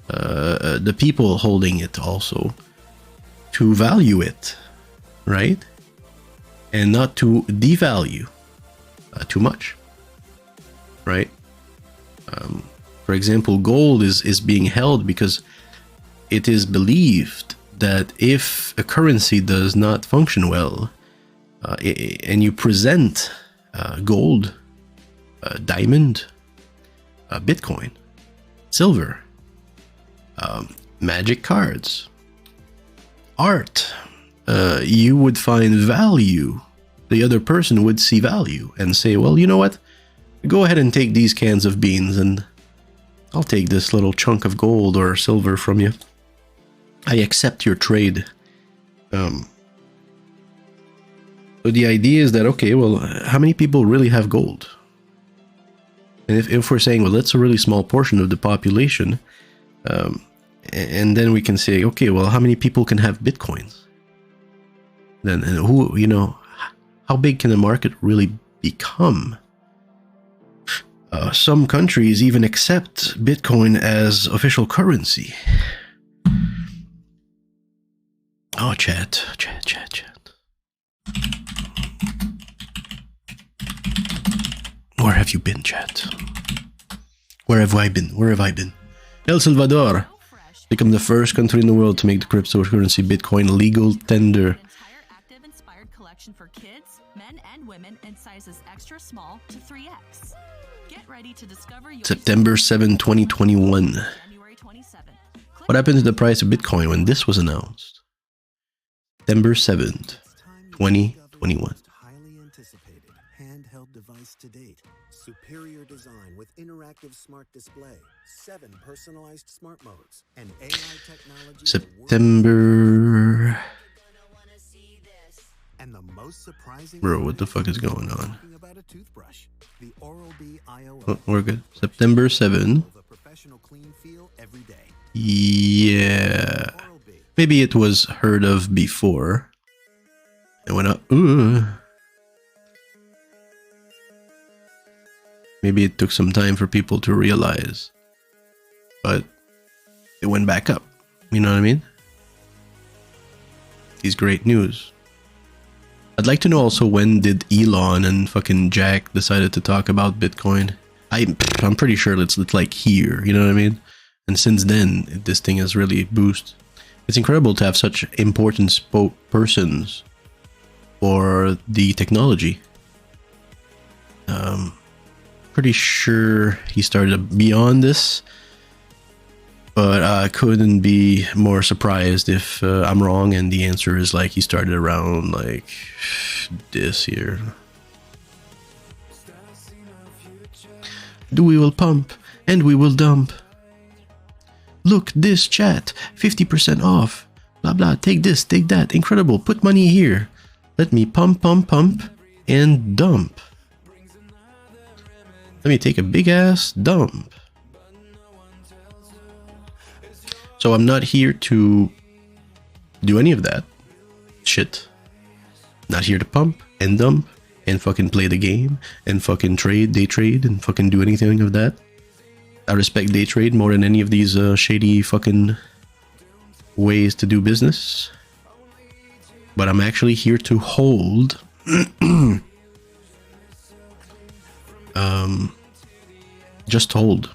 the people holding it also, to value it, right? And not to devalue too much, right? For example, gold is being held because it is believed that if a currency does not function well, and you present gold, diamond, Bitcoin, silver, magic cards, art, you would find value. The other person would see value and say, well, you know what? Go ahead and take these cans of beans and I'll take this little chunk of gold or silver from you. I accept your trade. So the idea is that, okay, well, how many people really have gold? And if we're saying, well, that's a really small portion of the population, and then we can say, okay, well, how many people can have bitcoins? Then, and who, you know, how big can the market really become. Some countries even accept Bitcoin as official currency. Oh, chat. Where have you been, chat? Where have I been? El Salvador become the first country in the world to make the cryptocurrency Bitcoin legal tender. Entire active inspired collection for kids, men and women in sizes extra small to 3X. Get ready to discover your September 7, 2021. January 27th. What happened to the price of Bitcoin when this was announced? September 7th, 2021. Highly anticipated handheld device to date. Superior design with interactive smart display, 7 personalized smart modes, and AI technology. September. And the most surprising. Bro, what the fuck is going on? Talking about a toothbrush, the Oral-B IO. Oh, we're good. September 7. The professional clean feel every day. Yeah. Maybe it was heard of before. It went up. Ooh. Maybe it took some time for people to realize. But it went back up. You know what I mean? It's great news. I'd like to know also, when did Elon and fucking Jack decided to talk about Bitcoin? I'm pretty sure it's like here, you know what I mean? And since then, this thing has really boosted. It's incredible to have such important spokespersons for the technology. Pretty sure he started beyond this, but I couldn't be more surprised if I'm wrong and the answer is like he started around like this year. We will pump and we will dump. Look, this chat, 50% off. Blah blah, take this, take that, incredible, put money here. Let me pump, and dump. Let me take a big ass dump. So I'm not here to do any of that shit. Not here to pump and dump and fucking play the game and fucking trade, day trade, and fucking do anything of that. I respect day trade more than any of these shady fucking ways to do business. But I'm actually here to hold just hold.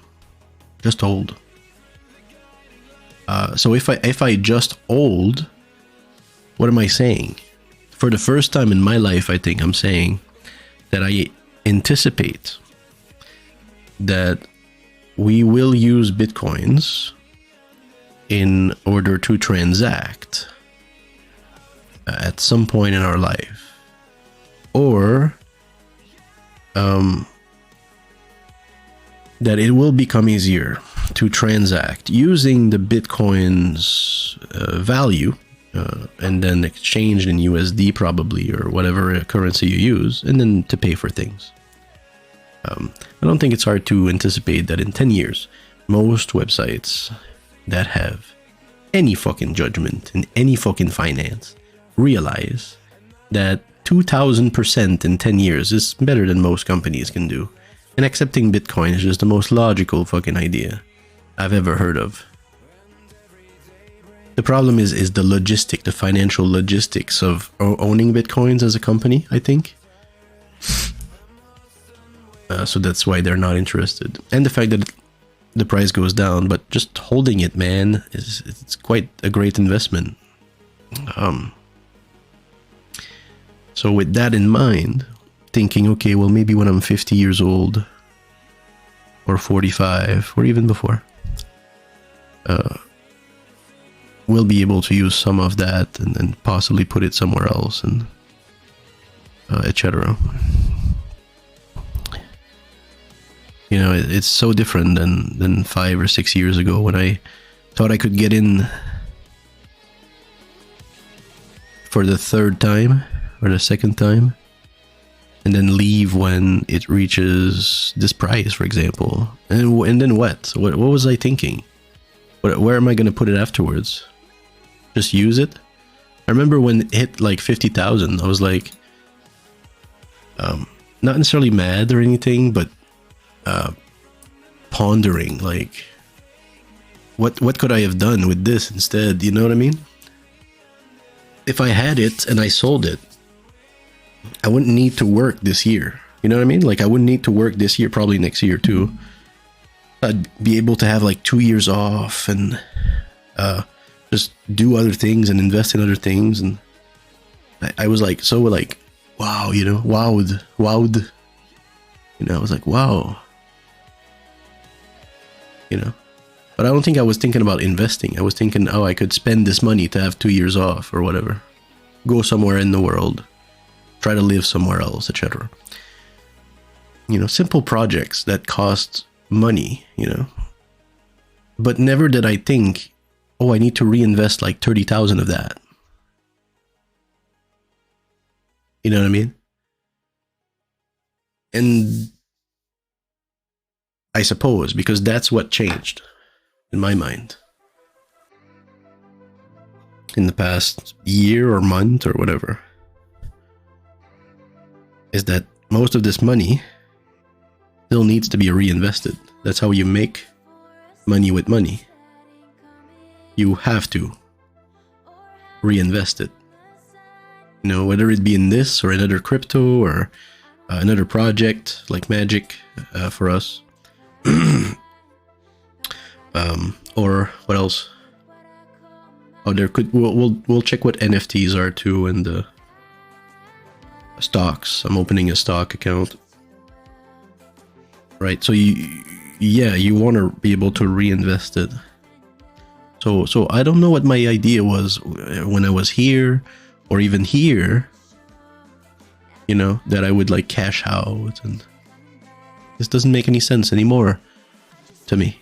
So if I just hold, what am I saying? For the first time in my life, I think I'm saying that I anticipate that we will use Bitcoins in order to transact at some point in our life, or that it will become easier to transact using the Bitcoin's value and then exchange in USD probably, or whatever currency you use, and then to pay for things. I don't think it's hard to anticipate that in 10 years, most websites that have any fucking judgment in any fucking finance realize that 2000% in 10 years is better than most companies can do. And accepting Bitcoin is just the most logical fucking idea I've ever heard of. The problem is the logistic, the financial logistics of owning Bitcoins as a company, I think. So that's why they're not interested. And the fact that the price goes down, but just holding it, man, it's quite a great investment. So with that in mind, thinking, okay, well, maybe when I'm 50 years old, or 45, or even before, we'll be able to use some of that and then possibly put it somewhere else, and etc. You know, it's so different than 5 or 6 years ago when I thought I could get in for the third time or the second time, and then leave when it reaches this price, for example. And then what? What was I thinking? Where am I going to put it afterwards? Just use it? I remember when it hit like 50,000, I was like, not necessarily mad or anything, but pondering, like, what could I have done with this instead? You know what I mean? If I had it and I sold it, I wouldn't need to work this year. You know what I mean? Like, I wouldn't need to work this year, probably next year too. I'd be able to have like 2 years off and just do other things and invest in other things. And I was like, so like, wow, you know, wowed. You know, I was like, wow. You know, but I don't think I was thinking about investing. I was thinking, oh, I could spend this money to have 2 years off or whatever. Go somewhere in the world. Try to live somewhere else, etc. You know, simple projects that cost money, you know. But never did I think, oh, I need to reinvest like 30,000 of that. You know what I mean? And I suppose because that's what changed in my mind in the past year or month or whatever, is that most of this money still needs to be reinvested. That's how you make money with money. You have to reinvest it. You know, whether it be in this or another crypto or another project like Magic for us. Or what else? Oh, there could we'll check what NFTs are too, and the stocks. I'm opening a stock account. Right, so you want to be able to reinvest it. So I don't know what my idea was when I was here or even here, you know, that I would like cash out, and this doesn't make any sense anymore to me.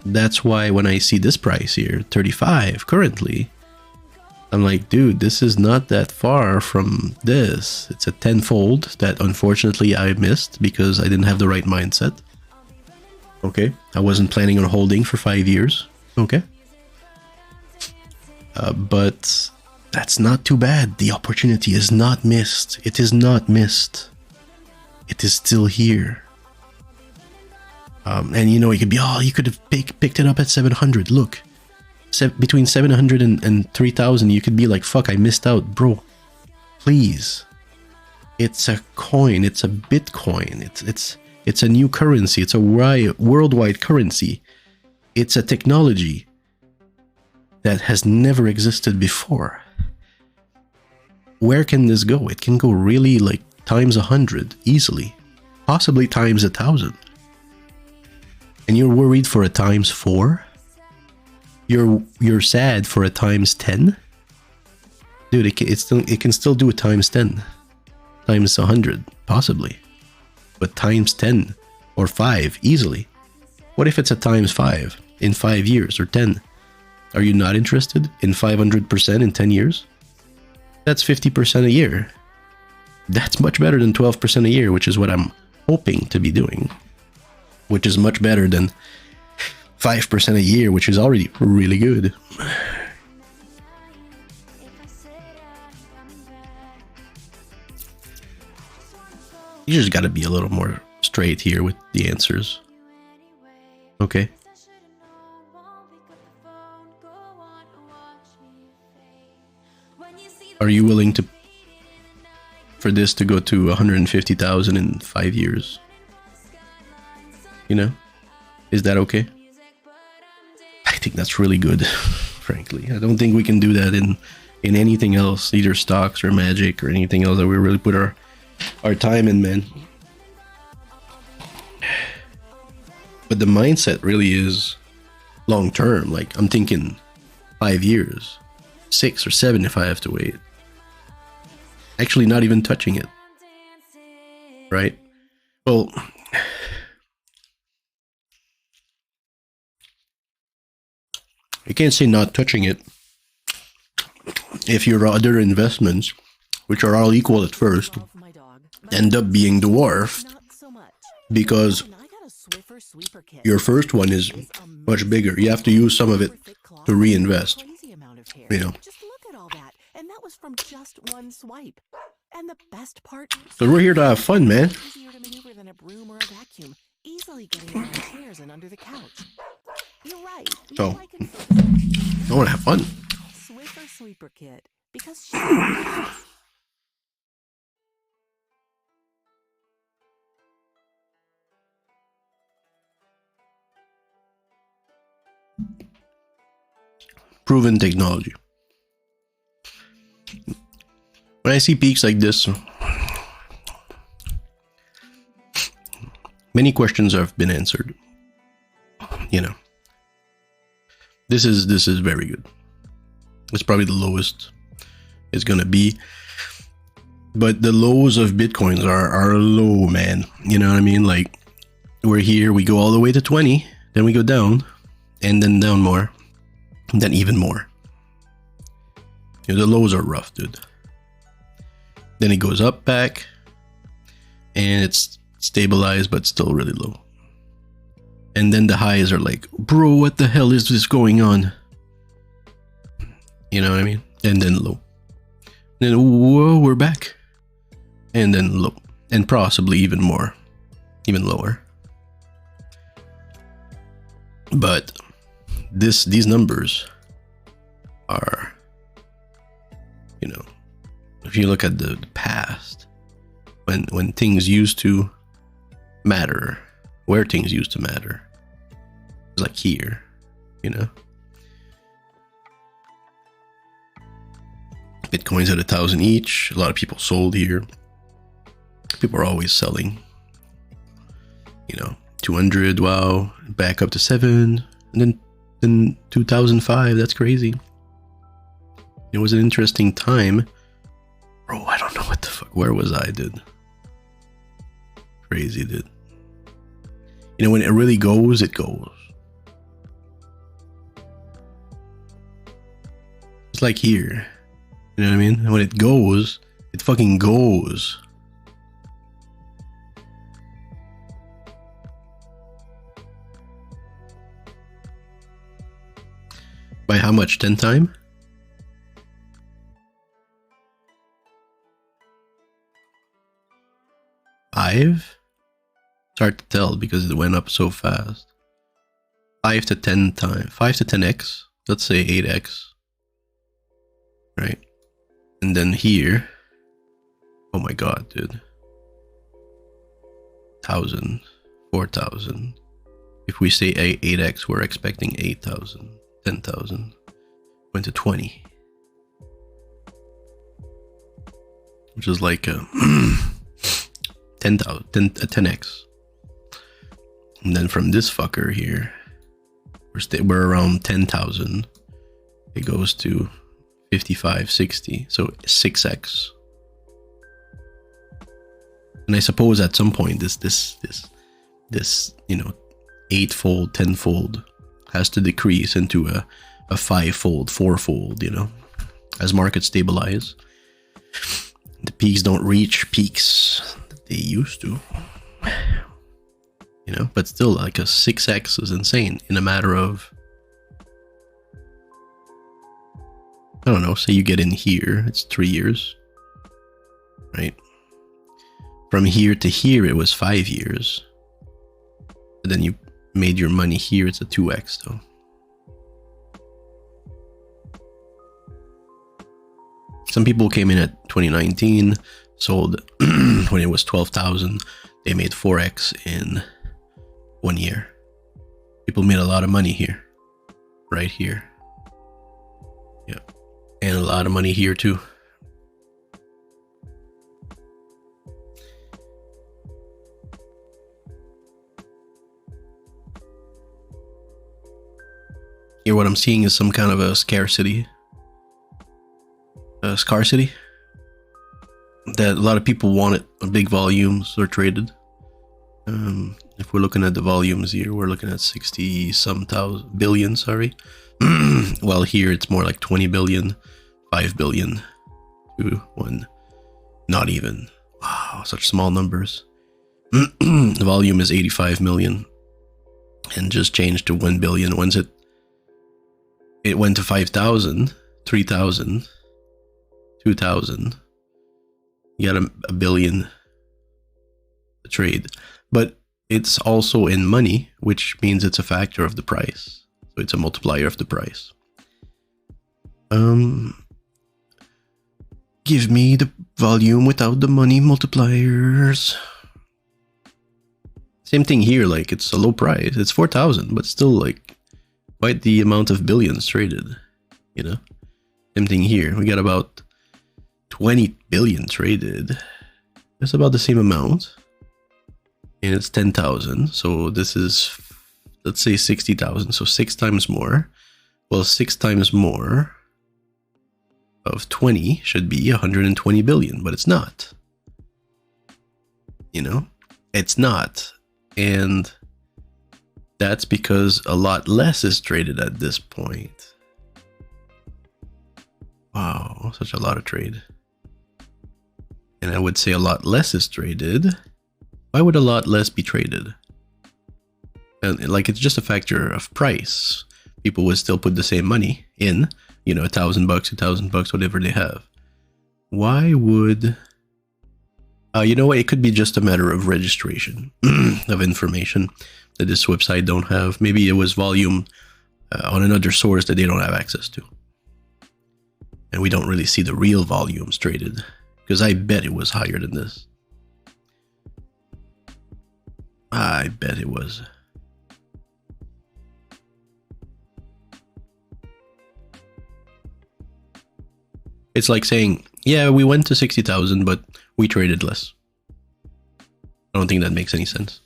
That's why when I see this price here, 35 currently, I'm like, dude, this is not that far from this. It's a tenfold that unfortunately I missed because I didn't have the right mindset. Okay, I wasn't planning on holding for 5 years. Okay, but that's not too bad. The opportunity is not missed. It is not missed. It is still here. And you know, it could be, oh, you could have picked it up at 700. Look, between 700 and 3,000, you could be like, fuck, I missed out, bro. Please, it's a coin. It's a Bitcoin. It's a new currency. It's a worldwide currency. It's a technology that has never existed before. Where can this go? It can go really like times 100 easily, possibly times 1,000. And you're worried for a times 4? You're sad for a times 10? Dude, it can still do a times 10, times 100, possibly, but times 10 or 5 easily. What if it's a times 5 in 5 years or 10? Are you not interested in 500% in 10 years? That's 50% a year. That's much better than 12% a year, which is what I'm hoping to be doing. Which is much better than 5% a year, which is already really good. You just gotta be a little more straight here with the answers. Okay? Are you willing to for this to go to 150,000 in 5 years? You know, is that okay? I think that's really good, frankly. I don't think we can do that in anything else, either stocks or Magic or anything else that we really put our time in, man. But the mindset really is long term. Like, I'm thinking 5 years, 6 or 7 if I have to wait. Actually, not even touching it, right? Well, you can't say not touching it if your other investments, which are all equal at first, end up being dwarfed because your first one is much bigger. You have to use some of it to reinvest, you know. from just one swipe. And the best part, So we're here to have fun, man. easier to maneuver than a broom or a vacuum, easily getting around chairs and under the couch. You're right. So, Like it I want to have fun. Swiffer Sweeper Kit, because she Proven technology. When I see peaks like this, many questions have been answered. You know, this is very good. It's probably the lowest it's gonna be, but the lows of Bitcoins are low, man. You know what I mean? Like, we're here, we go all the way to 20, then we go down, and then down more, and then even more. You know, the lows are rough, dude. Then it goes up back, and it's stabilized, but still really low. And then the highs are like, bro, what the hell is this going on? You know what I mean? And then low. Then, whoa, we're back. And then low. And possibly even more. Even lower. But these numbers are, you know, if you look at the past, when things used to matter, where things used to matter, it's like here, you know. Bitcoins at 1,000 each. A lot of people sold here. People are always selling. You know, 200, wow, back up to 7, and then 2005. That's crazy. It was an interesting time. Bro, I don't know what the fuck. Where was I, dude? Crazy, dude. You know, when it really goes, it goes. It's like here. You know what I mean? When it goes, it fucking goes. By how much? 10 time? 5? It's hard to tell because it went up so fast. 5 to 10 times. 5 to 10x. Let's say 8x. Right? And then here. Oh my god, dude. 1,000. 4,000. If we say 8x, we're expecting 8,000. 10,000. Went to 20. Which is like a 10x. And then from this fucker here, we're around 10,000. It goes to 55, 60. So 6x. And I suppose at some point this you know, 8-fold, 10-fold has to decrease into a 5-fold, 4-fold, you know, as markets stabilize. The peaks don't reach peaks that they used to, you know, but still like a 6x is insane in a matter of, I don't know, say you get in here, it's 3 years, right? From here to here, it was 5 years. But then you made your money here, it's a 2x though. Some people came in at 2019, sold when it was 12,000. They made 4x in 1 year. People made a lot of money here, right here. Yeah, and a lot of money here too. Here, what I'm seeing is some kind of a scarcity. That a lot of people want it. Big volumes are traded. If we're looking at the volumes here, we're looking at 60 some thousand billion, sorry. While here it's more like 20 billion, 5 billion to 1. Not even. Wow, such small numbers. The volume is 85 million and just changed to 1 billion. Once it went to 5,000, 3,000, 2,000. You got a billion a trade. But it's also in money, which means it's a factor of the price. So it's a multiplier of the price. Give me the volume without the money multipliers. Same thing here, like it's a low price. It's 4,000, but still like quite the amount of billions traded, you know? Same thing here. We got about 20 billion traded. That's about the same amount. And it's 10,000. So this is, let's say 60,000. So 6 times more. Well, 6 times more of 20 should be 120 billion, but it's not. You know? It's not. And that's because a lot less is traded at this point. Wow, such a lot of trade. And I would say a lot less is traded. Why would a lot less be traded? And like, it's just a factor of price. People would still put the same money in, you know, $1,000, $2,000, whatever they have. Why would... you know what? It could be just a matter of registration of information that this website don't have. Maybe it was volume on another source that they don't have access to. And we don't really see the real volumes traded, because I bet it was higher than this. I bet it was. It's like saying, yeah, we went to 60,000, but we traded less. I don't think that makes any sense.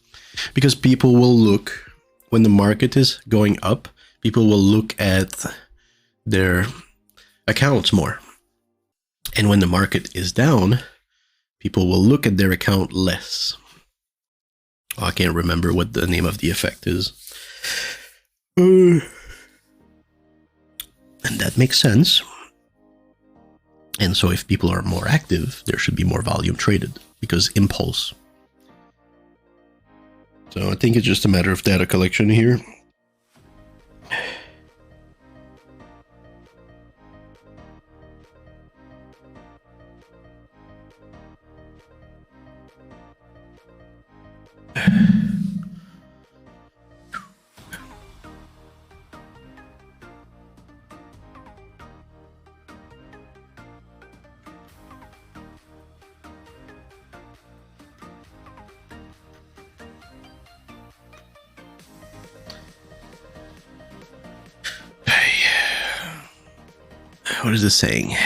Because people will look, when the market is going up, people will look at their accounts more. And when the market is down, people will look at their account less. Oh, I can't remember what the name of the effect is. And that makes sense. And so if people are more active, there should be more volume traded, because impulse. So I think it's just a matter of data collection here. What is this saying?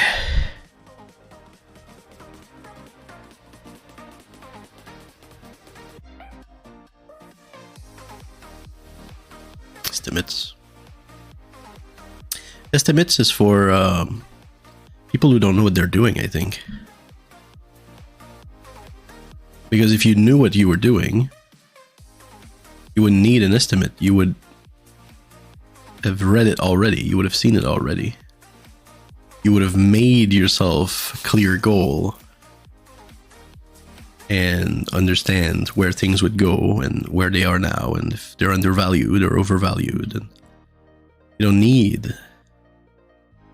Estimates. Estimates is for people who don't know what they're doing, I think. Because if you knew what you were doing, you wouldn't need an estimate. You would have read it already. You would have seen it already. You would have made yourself a clear goal and understand where things would go and where they are now, and if they're undervalued or overvalued. And you don't need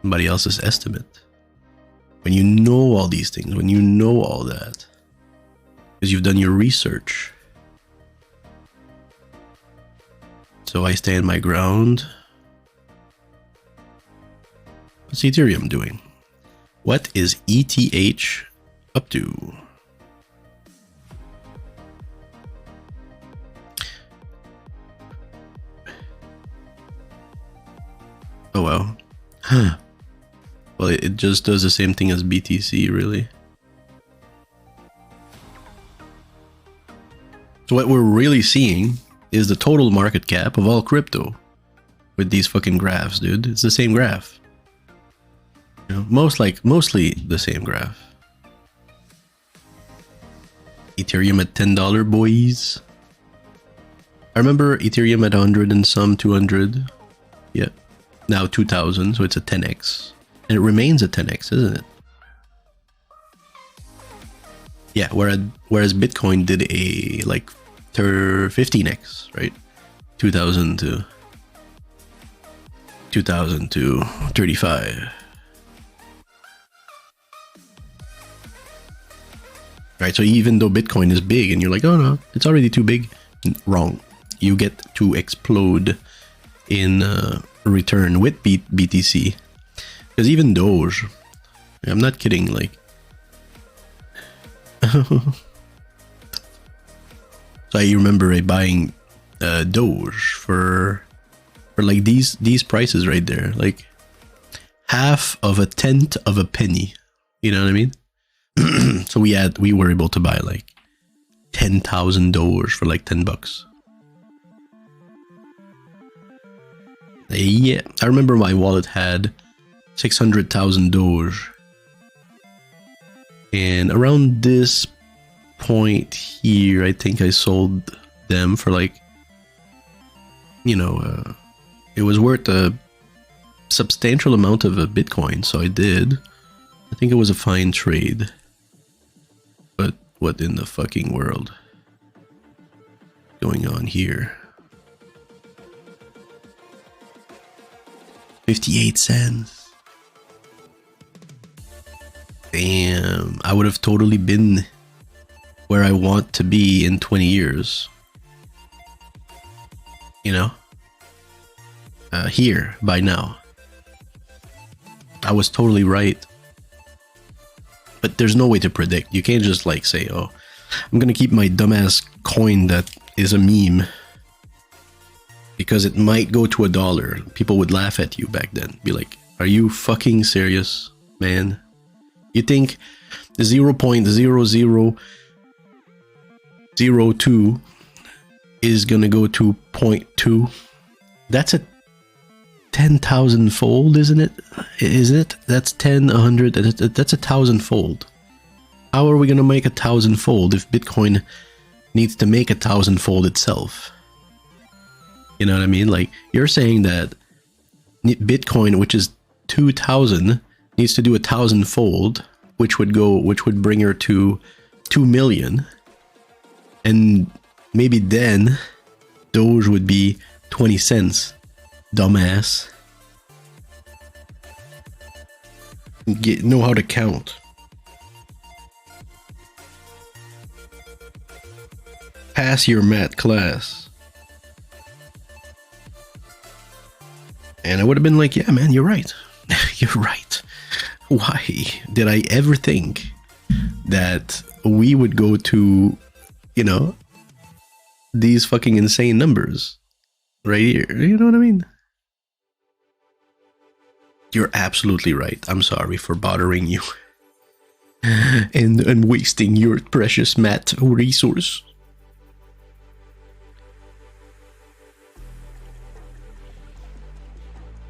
somebody else's estimate. When you know all these things, when you know all that, because you've done your research. So I stand my ground. What's Ethereum doing? What is ETH up to? Oh well. Huh. Well, it just does the same thing as BTC, really. So what we're really seeing is the total market cap of all crypto with these fucking graphs, dude. It's the same graph. You know, mostly the same graph. Ethereum at $10, boys. I remember Ethereum at 100 and some, 200. Yeah. Now 2000, so it's a 10x. And it remains a 10x, isn't it? Yeah, whereas Bitcoin did a like 15x, right? 2000 to 35. Right? So even though Bitcoin is big and you're like, oh no, it's already too big. Wrong. You get to explode in return with BTC. Because even Doge, I'm not kidding, like... So I remember buying Doge for like these prices right there, like half of a tenth of a penny. You know what I mean? So we were able to buy like 10,000 Doge for like $10. Yeah, I remember my wallet had 600,000 Doge, and around this point here, I think I sold them for like, you know, it was worth a substantial amount of a Bitcoin, so I did. I think it was a fine trade. But what in the fucking world going on here? 58 cents. Damn, I would have totally been where I want to be in 20 years. You know? Here, by now. I was totally right. But there's no way to predict. You can't just like say, oh, I'm gonna keep my dumbass coin that is a meme because it might go to $1. People would laugh at you back then. Be like, are you fucking serious, man? You think 0.0002 is gonna go to 0.2? That's a 10,000 fold, isn't it? Is it? That's 10, 100, that's 1,000 fold. How are we gonna make 1,000 fold if Bitcoin needs to make 1,000 fold itself? You know what I mean? Like, you're saying that Bitcoin, which is 2,000, needs to do 1,000 fold, which would bring her to 2 million, and maybe then Doge would be 20 cents. Dumbass. Know how to count. Pass your math class. And I would have been like, yeah, man, you're right. You're right. Why did I ever think that we would go to, you know, these fucking insane numbers right here? You know what I mean? You're absolutely right. I'm sorry for bothering you and wasting your precious math resource.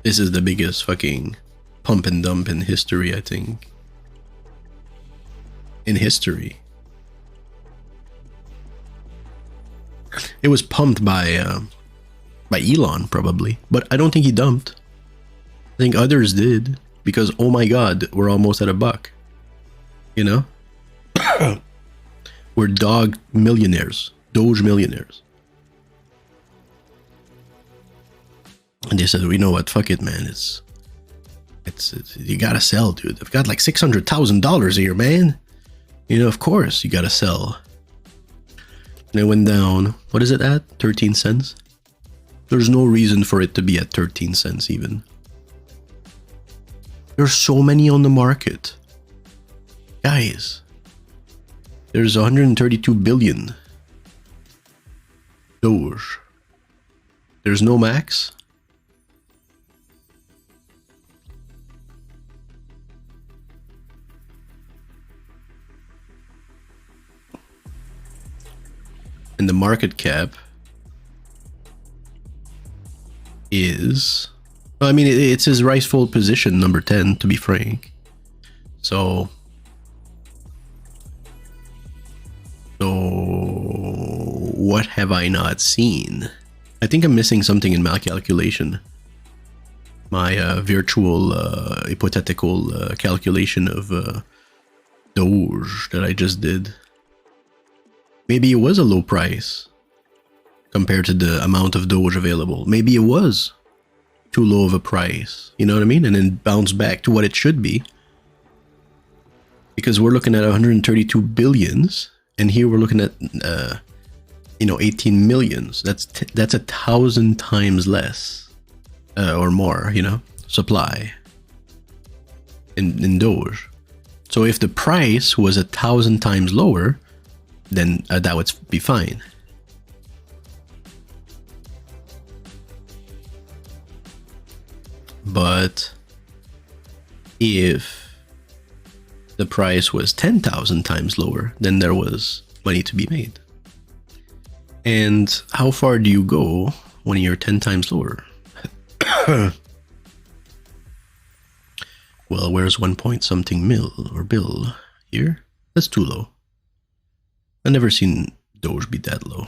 This is the biggest fucking pump and dump in history, I think. In history. It was pumped by Elon, probably. But I don't think he dumped. I think others did, because oh my god, we're almost at $1. You know? We're dog millionaires. Doge millionaires. And they said, you know what, fuck it, man. It's you gotta sell, dude. I've got like $600,000 here, man. You know, of course you gotta sell. And it went down, what is it at? 13 cents? There's no reason for it to be at 13 cents even. There's so many on the market. Guys, there's 132 billion. Doge. There's no max. And the market cap is, I mean, it's his rightful position, number 10, to be frank. So what have I not seen? I think I'm missing something in my calculation. My virtual, hypothetical calculation of Doge that I just did. Maybe it was a low price compared to the amount of Doge available. Maybe it was too low of a price, you know what I mean? And then bounce back to what it should be. Because we're looking at 132 billions, and here we're looking at 18 millions. That's 1,000 times less or more, supply in Doge. So if the price was 1,000 times lower, then that would be fine. But if the price was 10,000 times lower, then there was money to be made. And how far do you go when you're 10 times lower? Well, where's 1 point something mil or bill? Here? That's too low. I've never seen Doge be that low.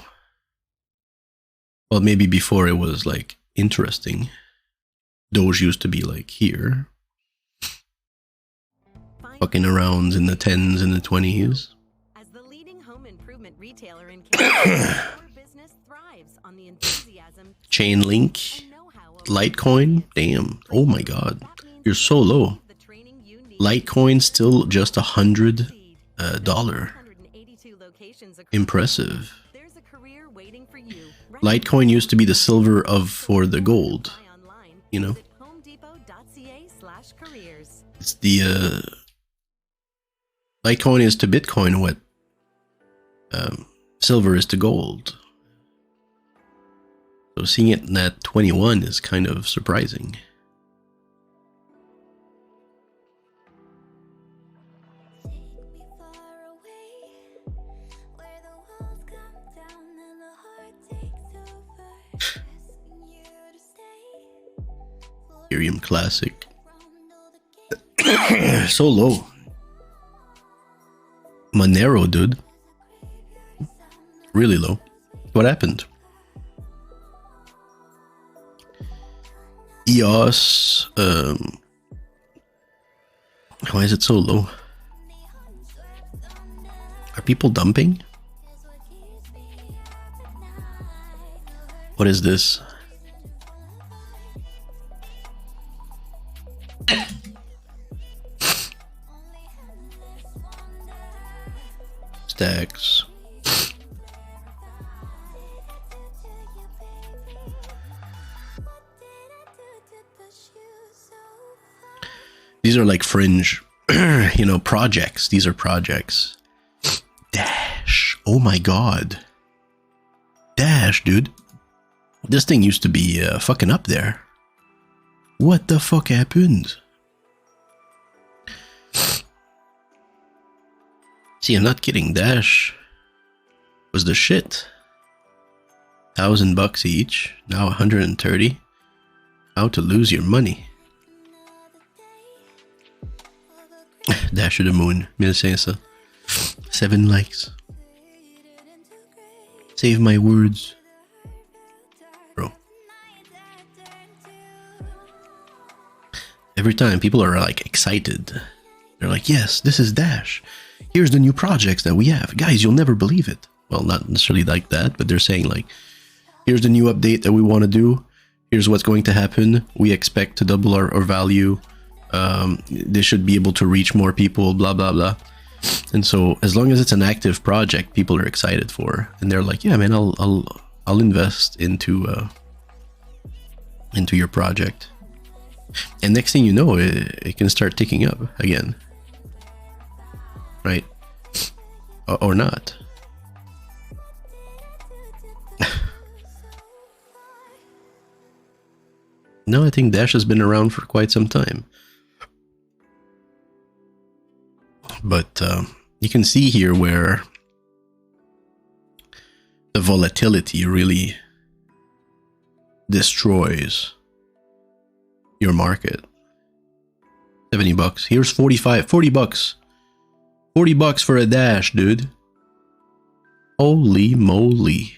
Well, maybe before it was like interesting. Doge used to be like here. Fucking around in the 10s and the 20s. As the leading home improvement retailer in Canada, our business thrives on the enthusiasm, Chainlink, Litecoin, damn, oh my god, you're so low. Litecoin still just $100. Impressive. Litecoin used to be the silver for the gold. It's the Litecoin is to Bitcoin what silver is to gold. So seeing it at 21 is kind of surprising. Ethereum Classic. So low. Monero, dude. Really low. What happened? EOS. Why is it so low? Are people dumping? What is this? Stacks. These are like fringe, projects. These are projects. Dash. Oh my god. Dash, dude. This thing used to be fucking up there. What the fuck happened? See, I'm not kidding. Dash was the shit. $1,000 each. Now 130. How to lose your money. Dash to the moon. 1500. 7 likes. Save my words. Bro. Every time people are like excited. They're like, yes, this is Dash. Here's the new projects that we have. Guys, you'll never believe it. Well, not necessarily like that, but they're saying like, here's the new update that we want to do. Here's what's going to happen. We expect to double our value. They should be able to reach more people, blah, blah, blah. And so as long as it's an active project, people are excited for. And they're like, yeah, man, I'll invest into your project. And next thing you know, it can start ticking up again. Right? Or not. No, I think Dash has been around for quite some time. But you can see here where the volatility really destroys your market. $70. Here's 45, $40. $40 for a Dash, dude. Holy moly.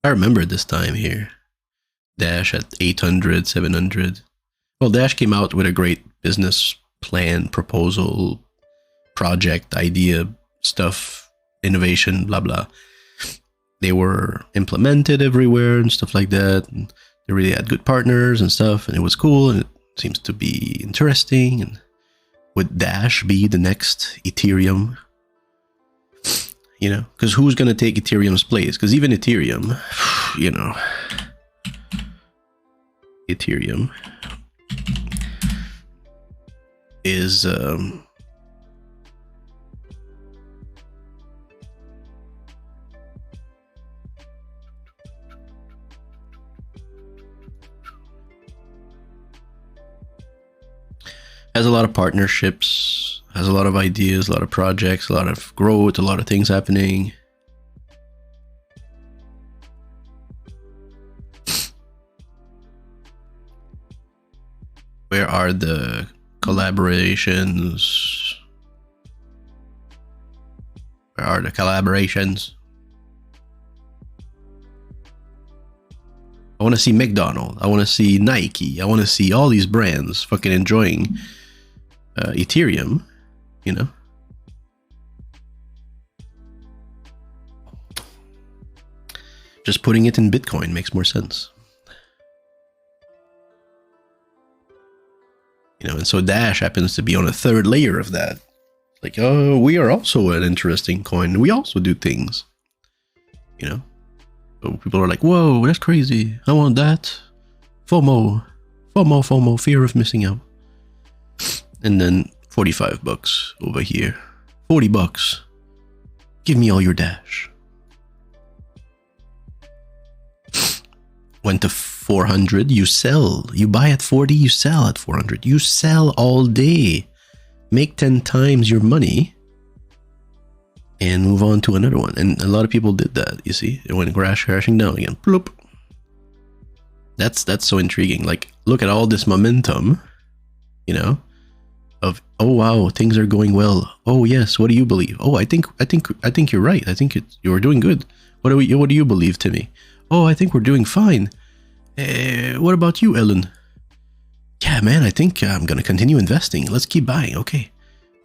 I remember this time here. Dash at 800, 700. Well, Dash came out with a great business plan, proposal, project, idea, stuff, innovation, blah, blah. They were implemented everywhere and stuff like that. And they really had good partners and stuff, and it was cool. And seems to be interesting. And would Dash be the next Ethereum? You know, because who's going to take Ethereum's place? Because even Ethereum, you know, Ethereum is has a lot of partnerships, has a lot of ideas, a lot of projects, a lot of growth, a lot of things happening. Where are the collaborations? Where are the collaborations? I want to see McDonald's. I want to see Nike. I want to see all these brands fucking enjoying Ethereum, you know. Just putting it in Bitcoin makes more sense. You know, and so Dash happens to be on a third layer of that. Like, oh, we are also an interesting coin. We also do things, you know. So people are like, whoa, that's crazy. I want that. FOMO. FOMO, FOMO, fear of missing out. And then $45 over here. $40. Give me all your Dash. Went to 400, you sell. You buy at 40, you sell at 400. You sell all day. Make 10 times your money. And move on to another one. And a lot of people did that, you see. It went crashing down again. Bloop. That's so intriguing. Like, look at all this momentum, you know, of, oh wow, things are going well. Oh yes, what do you believe? Oh, I think you're right. I think you're doing good. What do you believe, Timmy? Oh, I think we're doing fine. What about you, Ellen? Yeah, man, I think I'm gonna continue investing. Let's keep buying. Okay.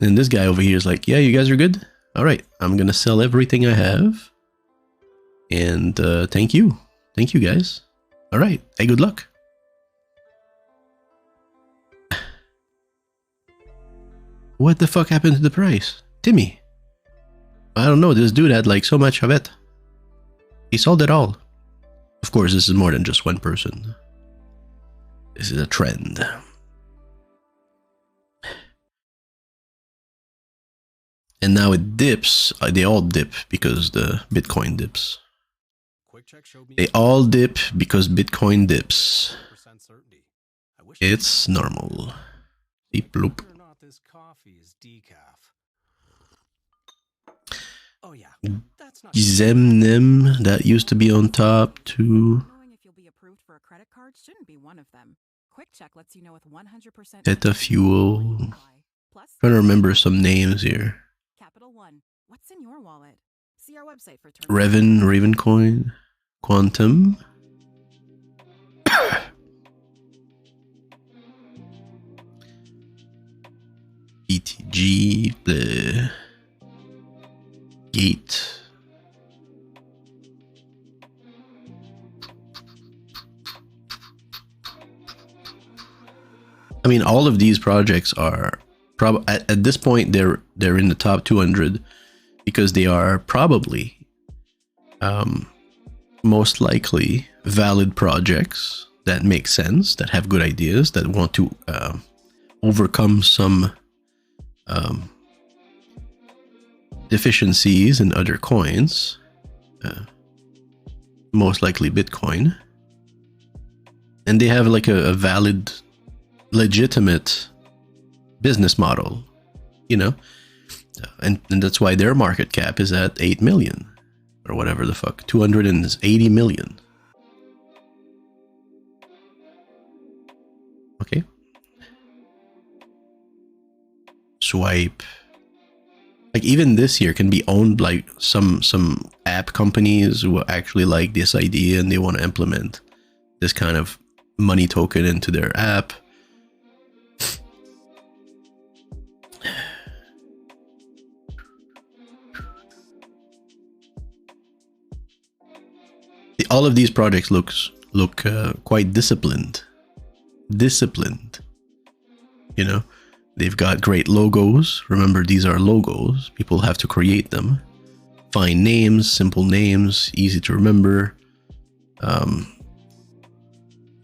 And this guy over here is like, yeah, you guys are good. All right, I'm gonna sell everything I have, and thank you guys. All right, hey, good luck. What the fuck happened to the price, Timmy? I don't know. This dude had like so much of it. He sold it all. Of course, this is more than just one person. This is a trend. And now it dips. They all dip because the Bitcoin dips. They all dip because Bitcoin dips. It's normal. Deep loop. Zemnim, that used to be on top too. Theta Fuel. Trying to remember some names here. What's in your wallet? See our website for terms. Ravencoin, Quantum. ETG, the Gate. I mean, all of these projects are probably at this point they're in the top 200 because they are probably most likely valid projects that make sense, that have good ideas, that want to overcome some deficiencies in other coins, most likely Bitcoin, and they have like a valid, legitimate business model, you know, and that's why their market cap is at 8 million or whatever the fuck, 280 million. Okay. Swipe. Like even this here can be owned by some app companies who actually like this idea and they want to implement this kind of money token into their app. All of these projects look quite disciplined. You know, they've got great logos. Remember, these are logos. People have to create them. Fine names, simple names, easy to remember.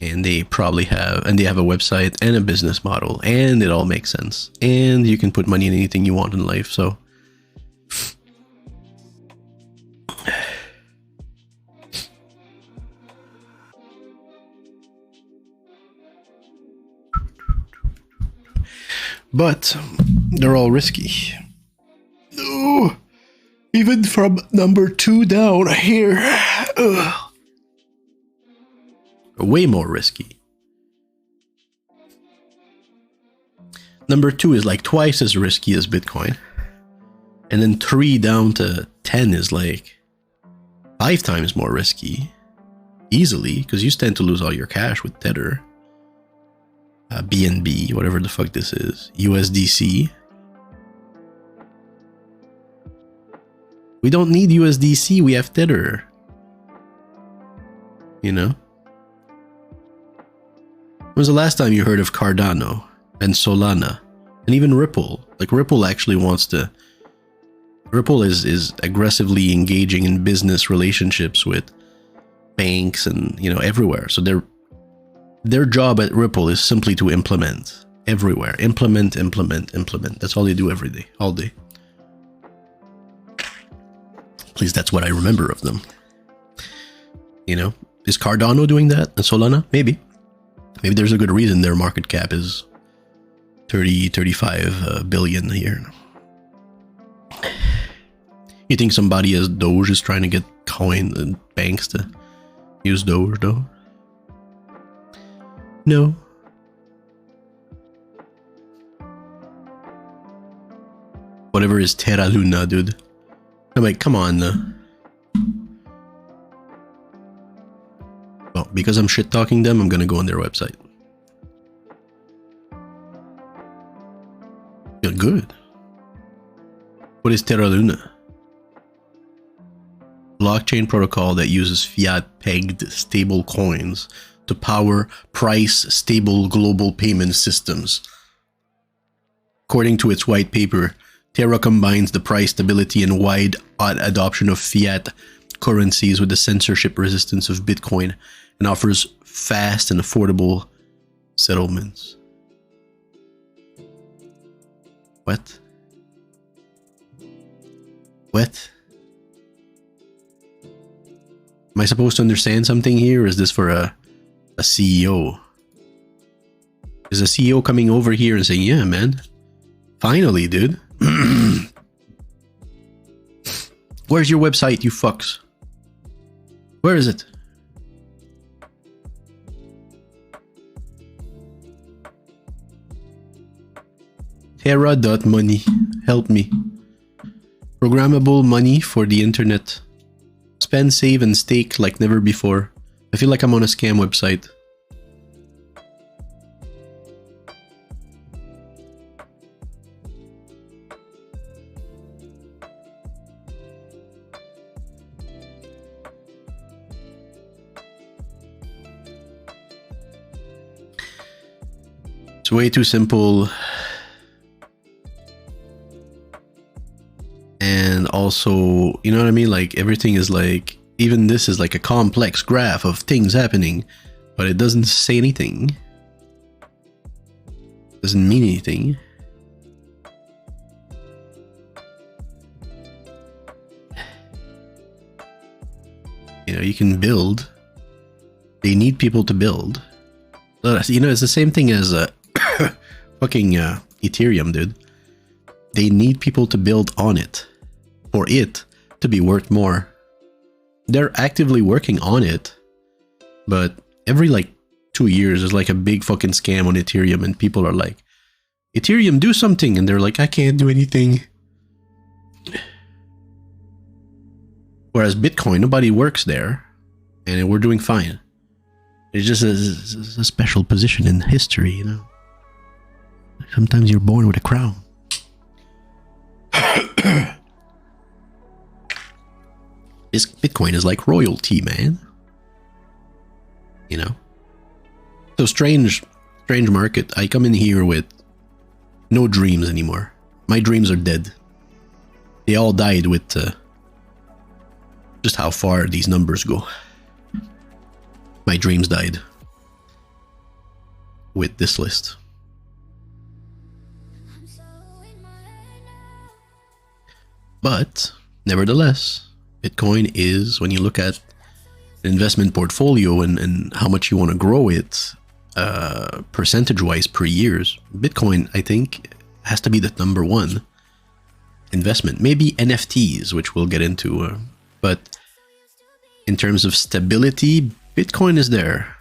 And they probably have, and they have a website and a business model, and it all makes sense. And you can put money in anything you want in life. So but they're all risky. No, even from number 2 down here. Ugh. Way more risky. Number 2 is like twice as risky as Bitcoin. And then 3 down to 10 is like 5 times more risky. Easily, because you stand to lose all your cash with Tether. BNB, whatever the fuck this is. USDC. We don't need USDC, we have Tether. You know? When was the last time you heard of Cardano and Solana and even Ripple? Like Ripple actually wants to. Ripple is aggressively engaging in business relationships with banks and, you know, everywhere. So their job at Ripple is simply to implement everywhere. Implement. That's all they do every day, all day. At least that's what I remember of them. You know, is Cardano doing that and Solana? Maybe. Maybe there's a good reason their market cap is 35 billion a year. You think somebody as Doge is trying to get coin and banks to use Doge though? No. Whatever is Terra Luna, dude. I'm like, come on. Well, because I'm shit talking them, I'm gonna go on their website. Yeah, good. What is Terra Luna? Blockchain protocol that uses fiat-pegged stable coins to power price-stable global payment systems. According to its white paper, Terra combines the price stability and wide adoption of fiat currencies with the censorship resistance of Bitcoin and offers fast and affordable settlements. What? What? Am I supposed to understand something here, or is this for a CEO? Is a CEO coming over here and saying, yeah, man, finally, dude. Where's your website, you fucks? Where is it? Terra.money. Help me. Programmable money for the internet. Spend, save, and stake like never before. I feel like I'm on a scam website. It's way too simple. And also, you know what I mean? Like, everything is like, even this is like a complex graph of things happening, but it doesn't say anything. Doesn't mean anything. You know, you can build. They need people to build. You know, it's the same thing as fucking Ethereum, dude. They need people to build on it for it to be worth more. They're actively working on it, but every like 2 years there's like a big fucking scam on Ethereum, and people are like, Ethereum, do something, and they're like, I can't do anything. Whereas Bitcoin, nobody works there, and we're doing fine. It's just a special position in history, you know. Sometimes you're born with a crown. This Bitcoin is like royalty, man. You know? So strange market. I come in here with No dreams anymore. My dreams are dead. They all died with just how far these numbers go. My dreams died with this list. But nevertheless, Bitcoin is, when you look at an investment portfolio and how much you want to grow it, percentage-wise per years, Bitcoin, I think, has to be the number one investment. Maybe NFTs, which we'll get into, but in terms of stability, Bitcoin is there.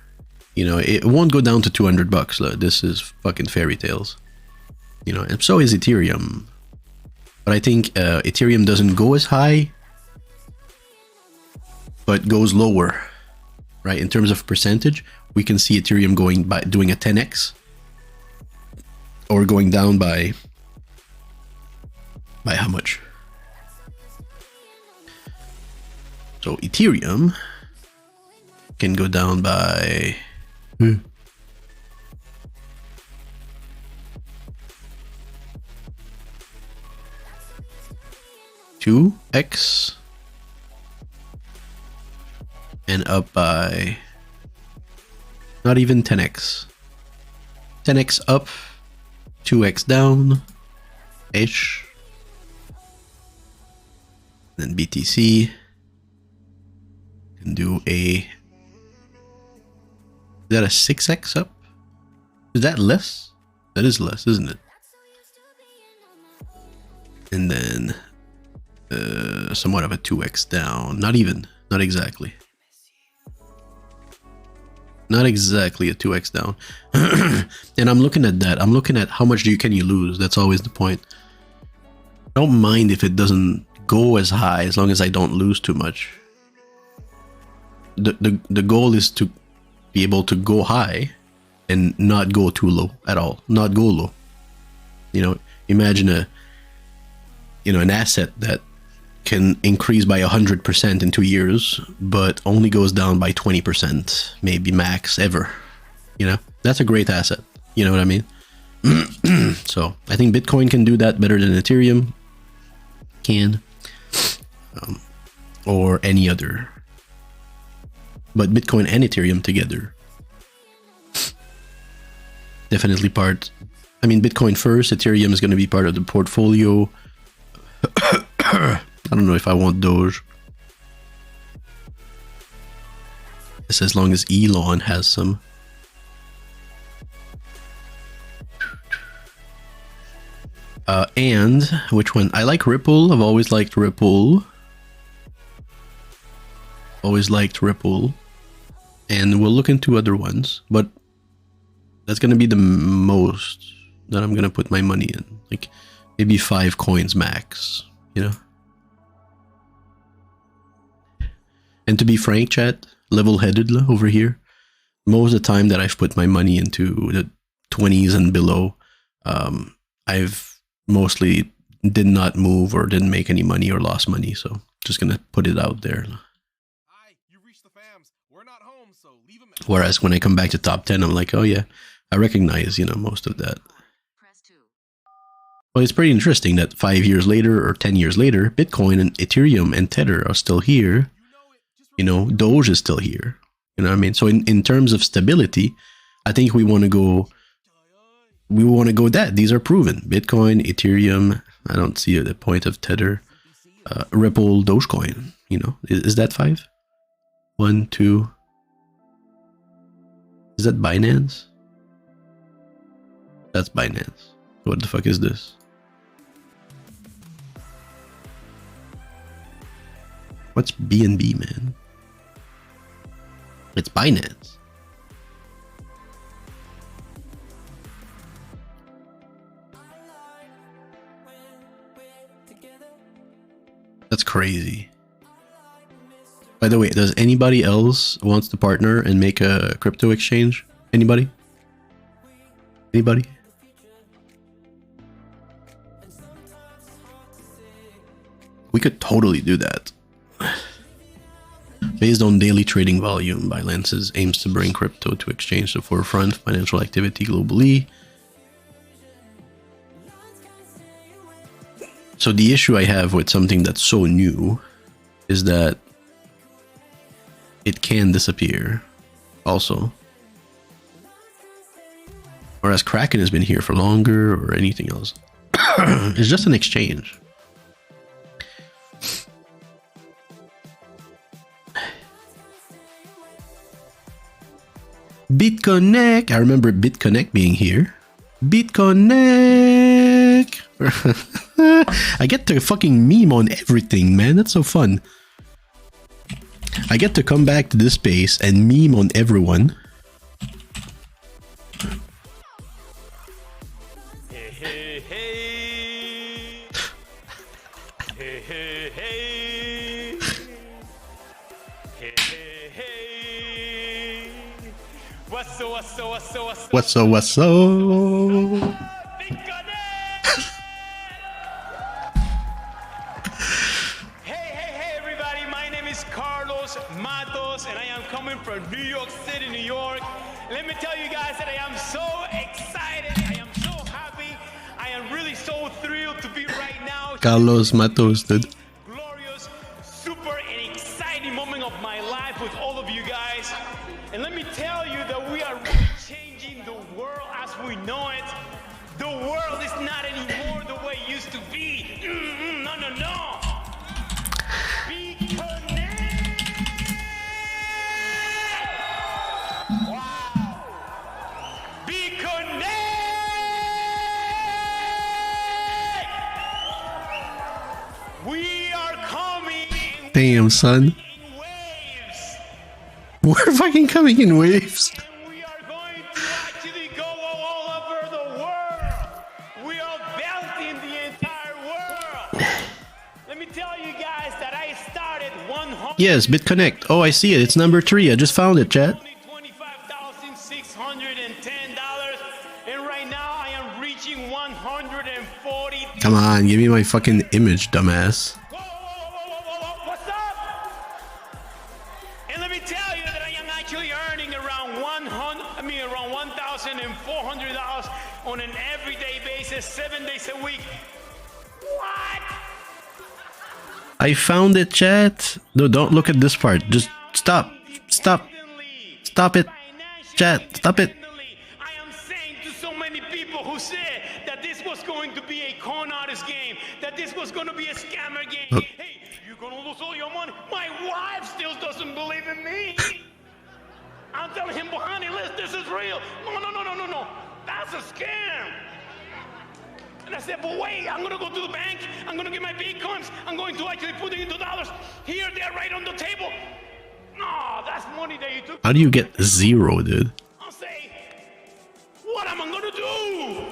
You know, it won't go down to $200. This is fucking fairy tales. You know, and so is Ethereum. But I think Ethereum doesn't go as high, but goes lower, right? In terms of percentage, we can see Ethereum doing a 10x, or going down by how much? So Ethereum can go down by 2x and up by not even 10x. 10x up, 2x down ish. Then BTC can do is that a 6x up? Is that less? That is less, isn't it? And then somewhat of a 2x down. Not exactly. Not exactly a 2x down. And I'm looking at that. I'm looking at how much can you lose. That's always the point. I don't mind if it doesn't go as high as long as I don't lose too much. The goal is to be able to go high and not go too low at all. Not go low. You know, imagine an asset that can increase by 100% in 2 years, but only goes down by 20%, maybe max ever. You know, that's a great asset. You know what I mean? So I think Bitcoin can do that better than Ethereum can, or any other. But Bitcoin and Ethereum together, definitely part. I mean, Bitcoin first, Ethereum is going to be part of the portfolio. I don't know if I want Doge. It's as long as Elon has some. And which one? I like Ripple. I've always liked Ripple. Always liked Ripple. And we'll look into other ones, but that's going to be the most that I'm going to put my money in. Like maybe 5 coins max, you know? And to be frank, chat, level-headed over here, most of the time that I've put my money into the 20s and below, I've mostly did not move or didn't make any money or lost money. So just going to put it out there. Whereas when I come back to top 10, I'm like, oh yeah, I recognize, you know, most of that. Well, it's pretty interesting that 5 years later or 10 years later, Bitcoin and Ethereum and Tether are still here. You know, Doge is still here. You know what I mean? So in terms of stability, I think we want to go that. These are proven. Bitcoin, Ethereum, I don't see the point of Tether, Ripple, Dogecoin, you know. Is that 5? 1, 2. Is that Binance? That's Binance. What the fuck is this? What's BNB, man? It's Binance. That's crazy. By the way, does anybody else wants to partner and make a crypto exchange? Anybody? Anybody? We could totally do that. Based on daily trading volume, Binance aims to bring crypto to exchange to the forefront of financial activity globally. So the issue I have with something that's so new is that it can disappear also. Whereas Kraken has been here for longer or anything else. It's just an exchange. BitConnect. I remember BitConnect being here. BitConnect. I get to fucking meme on everything, man. That's so fun. I get to come back to this space and meme on everyone. Hey, hey, hey. Hey, hey, hey. Hey, hey, hey. What's so, what's so, what's so, what's so? What's so, what's so? Matos, and I am coming from New York City, New York. Let me tell you guys that I am so excited. I am so happy. I am really so thrilled to be right now. Carlos Matos, dude. Glorious, super and exciting moment of my life with all of you guys. And let me tell you that we are really changing the world as we know it. The world is not anymore the way it used to be. No, no, no. Be connected. We are coming. Damn, son. We're fucking coming in waves. And we are going to actually go all over the world. We are belting the entire world. Let me tell you guys that I started 100. Yes, BitConnect. Oh, I see it. It's number 3. I just found it, chat. $25,610. And right now I am reaching 140. Come on, give me my fucking image, dumbass. What's up? And let me tell you that I am actually earning around around $1,400 on an everyday basis, 7 days a week. What? I found it, chat. No, don't look at this part. Just stop. Stop. Stop it. Chat, stop it. I am saying to so many people who said that this was going to be a con artist game, that this was going to be a scammer game. Hey, you're going to lose all your money. My wife still doesn't believe in me. I'm telling him, honey, listen, this is real. No, no, no, no, no, no. That's a scam. And I said, but wait, I'm going to go to the bank. I'm going to get my Bitcoins. I'm going to actually put it into dollars. Here, they're right on the table. No, that's money that you took. How do you get 0, dude? I'll say, what am I going to do?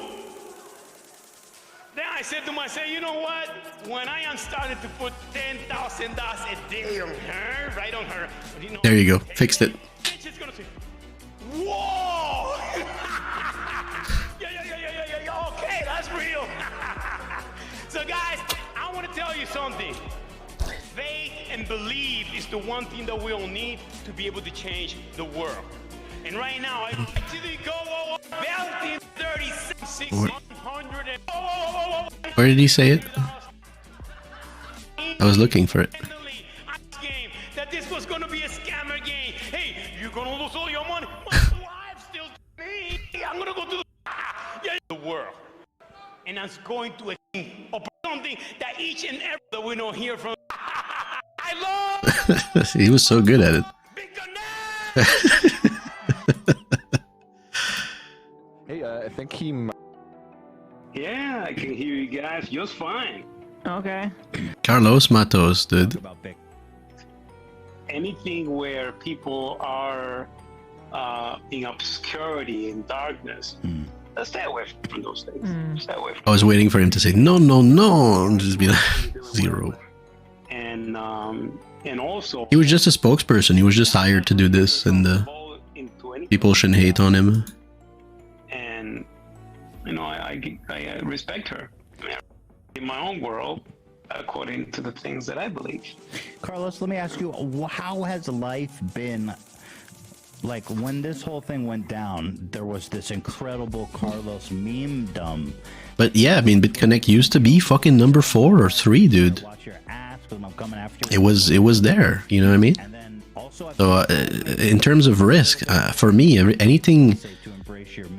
Then I said to myself, you know what? When I am starting to put $10,000 a day on her, right on her. You know, There you go. Fixed it. she's going to say, whoa! yeah, okay, that's real. So guys, I want to tell you something. Faith and belief is the one thing that we all need to be able to change the world. And right now, I actually go belting 36,600. Where did he say it? I was looking for it. That this was going to be a scammer game. Hey, you're going to lose all your money. My wife still me. I'm going to go to the world. And I'm going to something that each and every that we know here from. I love. He was so good at it. Hey, I think he. Yeah, I can hear you guys just fine. Okay. Carlos Matos, dude. Anything where people are in obscurity and darkness, stay away from those things. Stay away from. I was waiting for him to say no, no, no, and just be like 0. And also, He was just a spokesperson. He was just hired to do this, and people shouldn't hate on him. And you know, I respect her in my own world, according to the things that I believe. Carlos, let me ask you, how has life been like when this whole thing went down, there was this incredible Carlos meme-dom. But yeah, I mean, BitConnect used to be fucking number 4 or 3, dude. Watch your ass, 'cause I'm coming after you. It was there, you know what I mean? So in terms of risk, for me, anything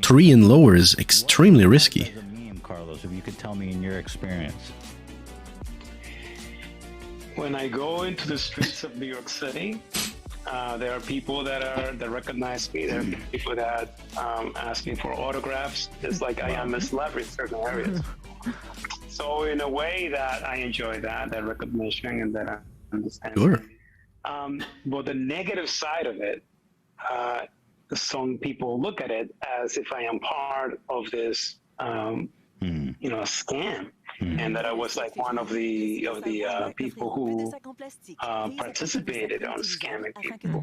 3 and lower is extremely risky. Carlos, if you could tell me in your experience. When I go into the streets of New York City, there are people that recognize me. There are people that ask me for autographs. It's like I am a celebrity in certain areas. So in a way that I enjoy that recognition and that I understand. Sure. But the negative side of it, some people look at it as if I am part of this, scam, and that I was like one of the people who participated on scamming people.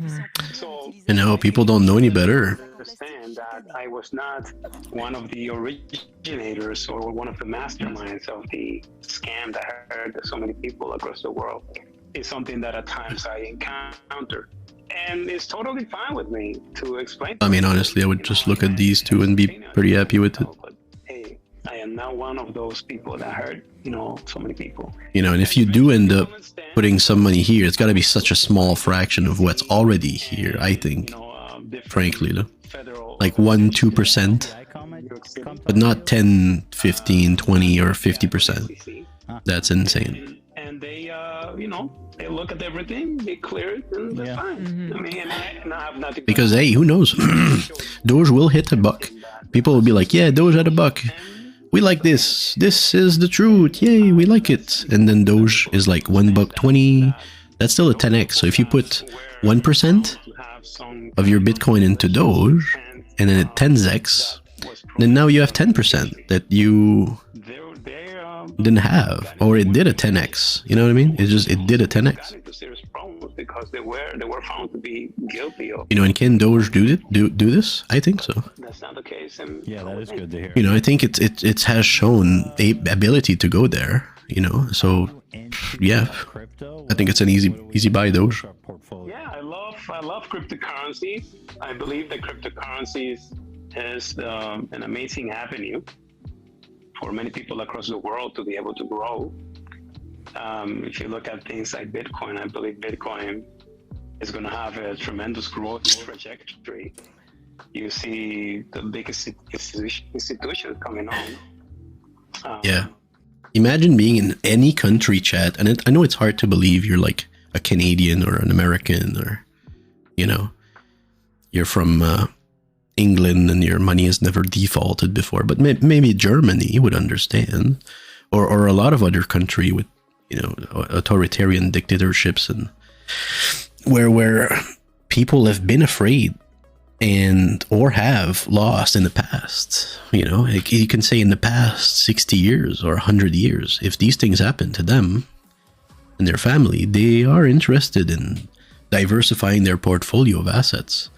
So People don't know any better. Understand that I was not one of the originators or one of the masterminds of the scam that hurt so many people across the world. Is something that at times I encounter, and it's totally fine with me to explain. I mean, honestly, I would just look at these two and be pretty happy with it. Hey, I am not one of those people that hurt, so many people. And if you do end up putting some money here, it's got to be such a small fraction of what's already here, I think. Frankly, like 1-2%, but not 10, 15, 20, or 50%. That's insane. And they, they look at everything, they clear it, and they're fine. I mean, and I have nothing. Because hey, who knows? Doge will hit $1. People will be like, yeah, Doge at $1. We like this. This is the truth. Yay, we like it. And then Doge is like $1.20. That's still a 10x. So if you put 1% of your Bitcoin into Doge and then it 10x, then now you have 10% that you didn't have, or it did a 10x. You know what I mean? It did a 10x. Because they were found to be guilty of. And can Doge do this? I think so. That's not the case. And yeah, that is good to hear. I think it has shown a ability to go there. So yeah, I think it's an easy buy, Doge. Yeah, I love cryptocurrencies. I believe that cryptocurrencies is an amazing avenue for many people across the world to be able to grow. If you look at things like Bitcoin, I believe Bitcoin is going to have a tremendous growth trajectory. You see the biggest institutions coming on. Yeah. Imagine being in any country chat, and I know it's hard to believe you're like a Canadian or an American, or, you're from England and your money has never defaulted before, but maybe Germany would understand, or a lot of other country with authoritarian dictatorships, and where people have been afraid or have lost in the past. Like you can say in the past 60 years or 100 years, if these things happen to them and their family, they are interested in diversifying their portfolio of assets.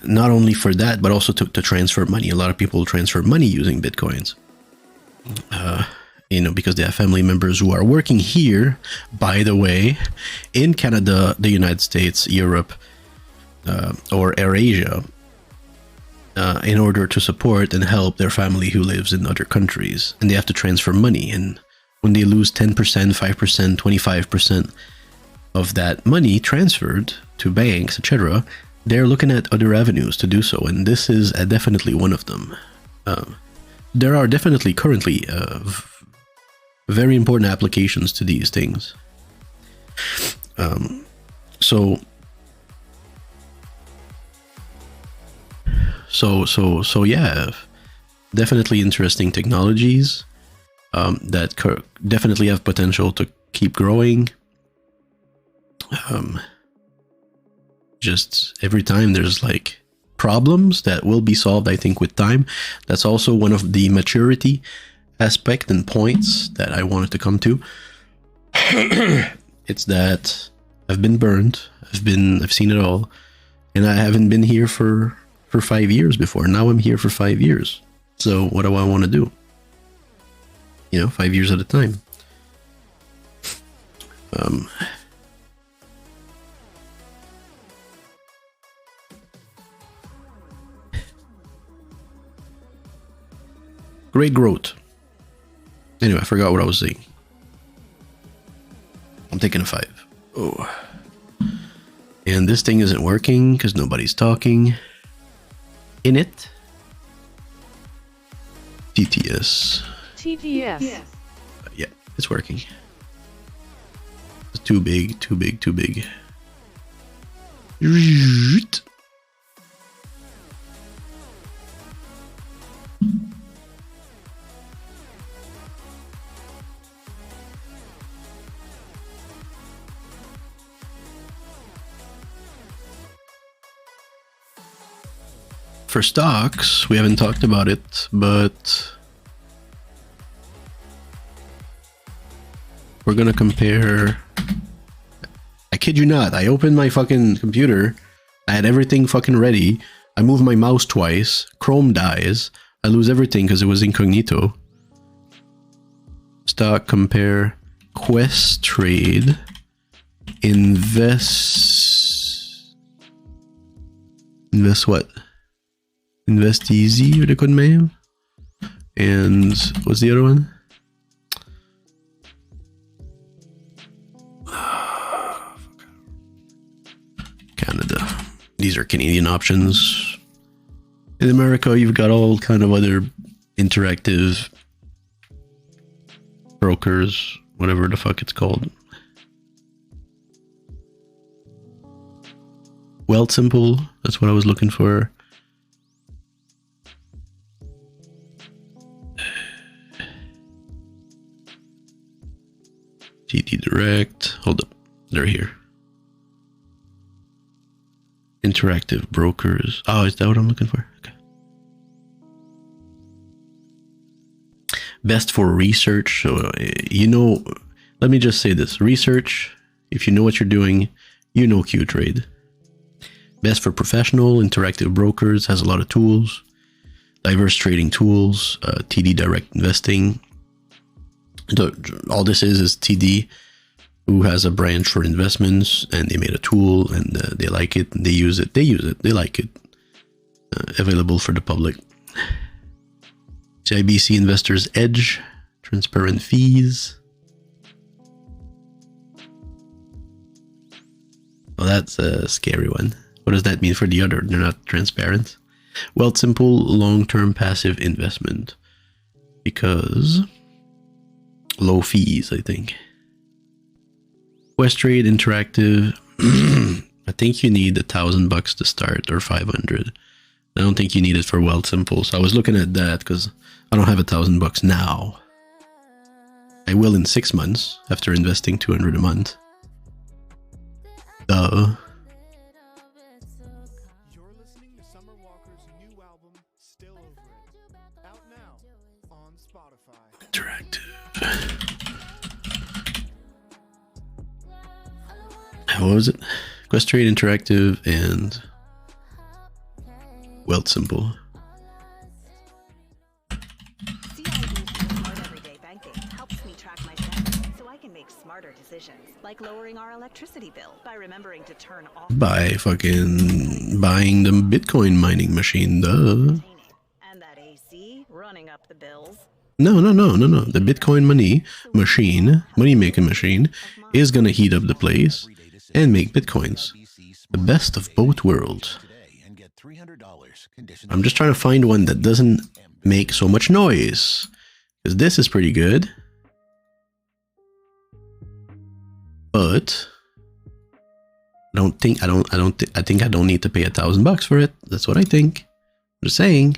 Not only for that, but also to transfer money. A lot of people transfer money using Bitcoins. Because they have family members who are working here, by the way, in Canada, the United States, Europe, or AirAsia, in order to support and help their family who lives in other countries. And they have to transfer money. And when they lose 10%, 5%, 25% of that money transferred to banks, etc., they're looking at other avenues to do so. And this is definitely one of them. There are definitely currently very important applications to these things. So yeah, definitely interesting technologies that definitely have potential to keep growing. Just every time there's like problems that will be solved, I think, with time. That's also one of the maturity aspect and points that I wanted to come to. It's that I've been burned. I've seen it all, and I haven't been here for 5 years before. Now I'm here for 5 years. So what do I want to do? 5 years at a time. Great growth. Anyway, I forgot what I was saying. I'm taking a 5. Oh. And this thing isn't working because nobody's talking. In it. TTS. TTS. Yeah, it's working. It's too big, too big, too big. For stocks, we haven't talked about it, but we're gonna compare. I kid you not, I opened my fucking computer, I had everything fucking ready, I moved my mouse twice, Chrome dies, I lose everything because it was incognito. Stock compare, Questrade, invest what? Invest Easy or the code name? And what's the other one? Canada. These are Canadian options. In America, you've got all kind of other interactive brokers, whatever the fuck it's called. Wealthsimple, that's what I was looking for. TD Direct. Hold up. They're here. Interactive brokers. Oh, is that what I'm looking for? Okay. Best for research. So, you know, let me just say this. Research, if you know what you're doing, you know Qtrade. Best for professional, interactive brokers, has a lot of tools. Diverse trading tools, TD Direct Investing. All this is TD, who has a branch for investments, and they made a tool, and they like it, they use it, they like it. Available for the public. CIBC Investors Edge, transparent fees. Well, that's a scary one. What does that mean for the other? They're not transparent. Wealthsimple, long-term passive investment. Because low fees, I think. Questrade Interactive. I think you need $1,000 to start, or 500. I don't think you need it for Wealthsimple. So I was looking at that because I don't have $1,000 now. I will in 6 months after investing $200 a month. Duh. You're listening to Summer Walker's new album, Still Over It. Out now on Spotify. Interactive. What was it? Questrade Interactive and Wealthsimple. Smart Everyday Banking helps me track my spending so I can make smarter decisions, like lowering our electricity bill by remembering to turn off By fucking buying the Bitcoin mining machine, duh. and that AC running up the bills. No. The Bitcoin money making machine, is gonna heat up the place and make Bitcoins. The best of both worlds. I'm just trying to find one that doesn't make so much noise, because this is pretty good. But I think I don't need to pay $1,000 for it. That's what I think. I'm just saying.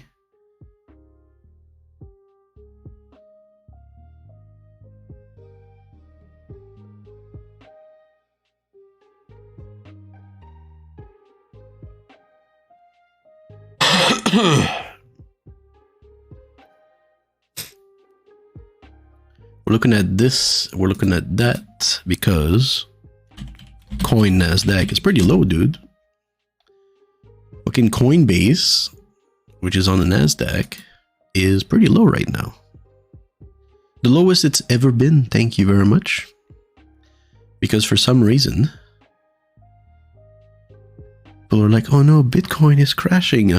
We're looking at this, we're looking at that, because Coin Nasdaq is pretty low, dude. Fucking Coinbase, which is on the Nasdaq, is pretty low right now. The lowest it's ever been, thank you very much. Because for some reason, people are like, oh no, Bitcoin is crashing.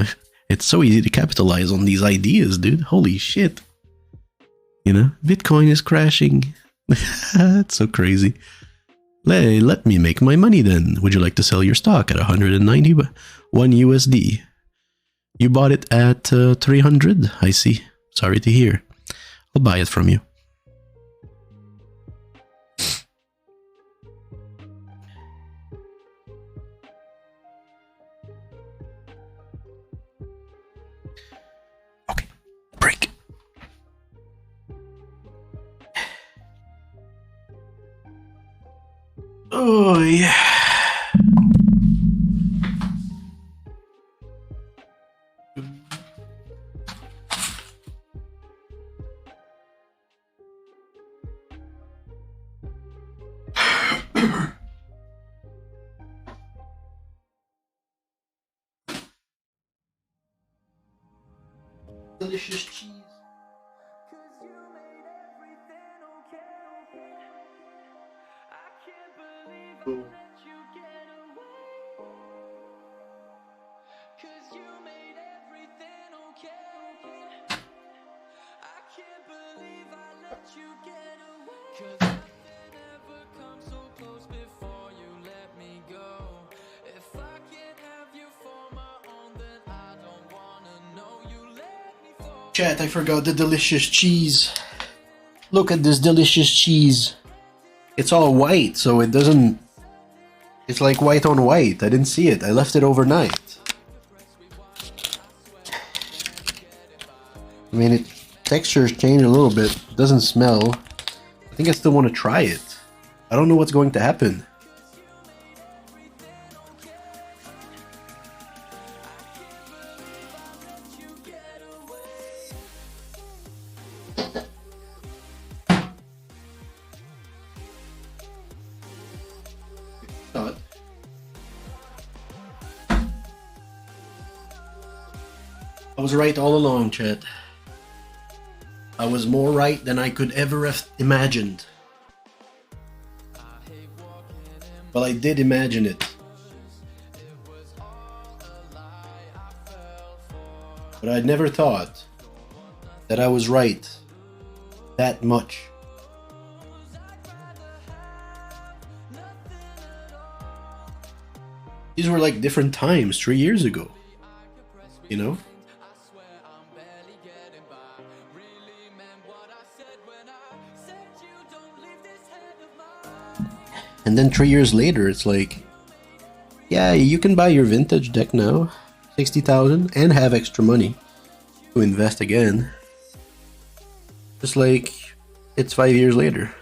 It's so easy to capitalize on these ideas, dude. Holy shit. You know, Bitcoin is crashing. It's so crazy. Let me make my money then. Would you like to sell your stock at 191 USD? You bought it at 300? I see. Sorry to hear. I'll buy it from you. Okay, break. Oh, yeah. Delicious cheese. Boom. Chat, I forgot the delicious cheese. Look at this delicious cheese. It's all white, so it doesn't... It's like white on white. I didn't see it. I left it overnight. I mean, it textures change a little bit. It doesn't smell. I think I still want to try it. I don't know what's going to happen. I was right all along, chat. I was more right than I could ever have imagined. Well, I did imagine it. But I'd never thought that I was right that much. These were like different times 3 years ago, you know? And then 3 years later, it's like, yeah, you can buy your vintage deck now, 60,000, and have extra money to invest again. Just like it's 5 years later.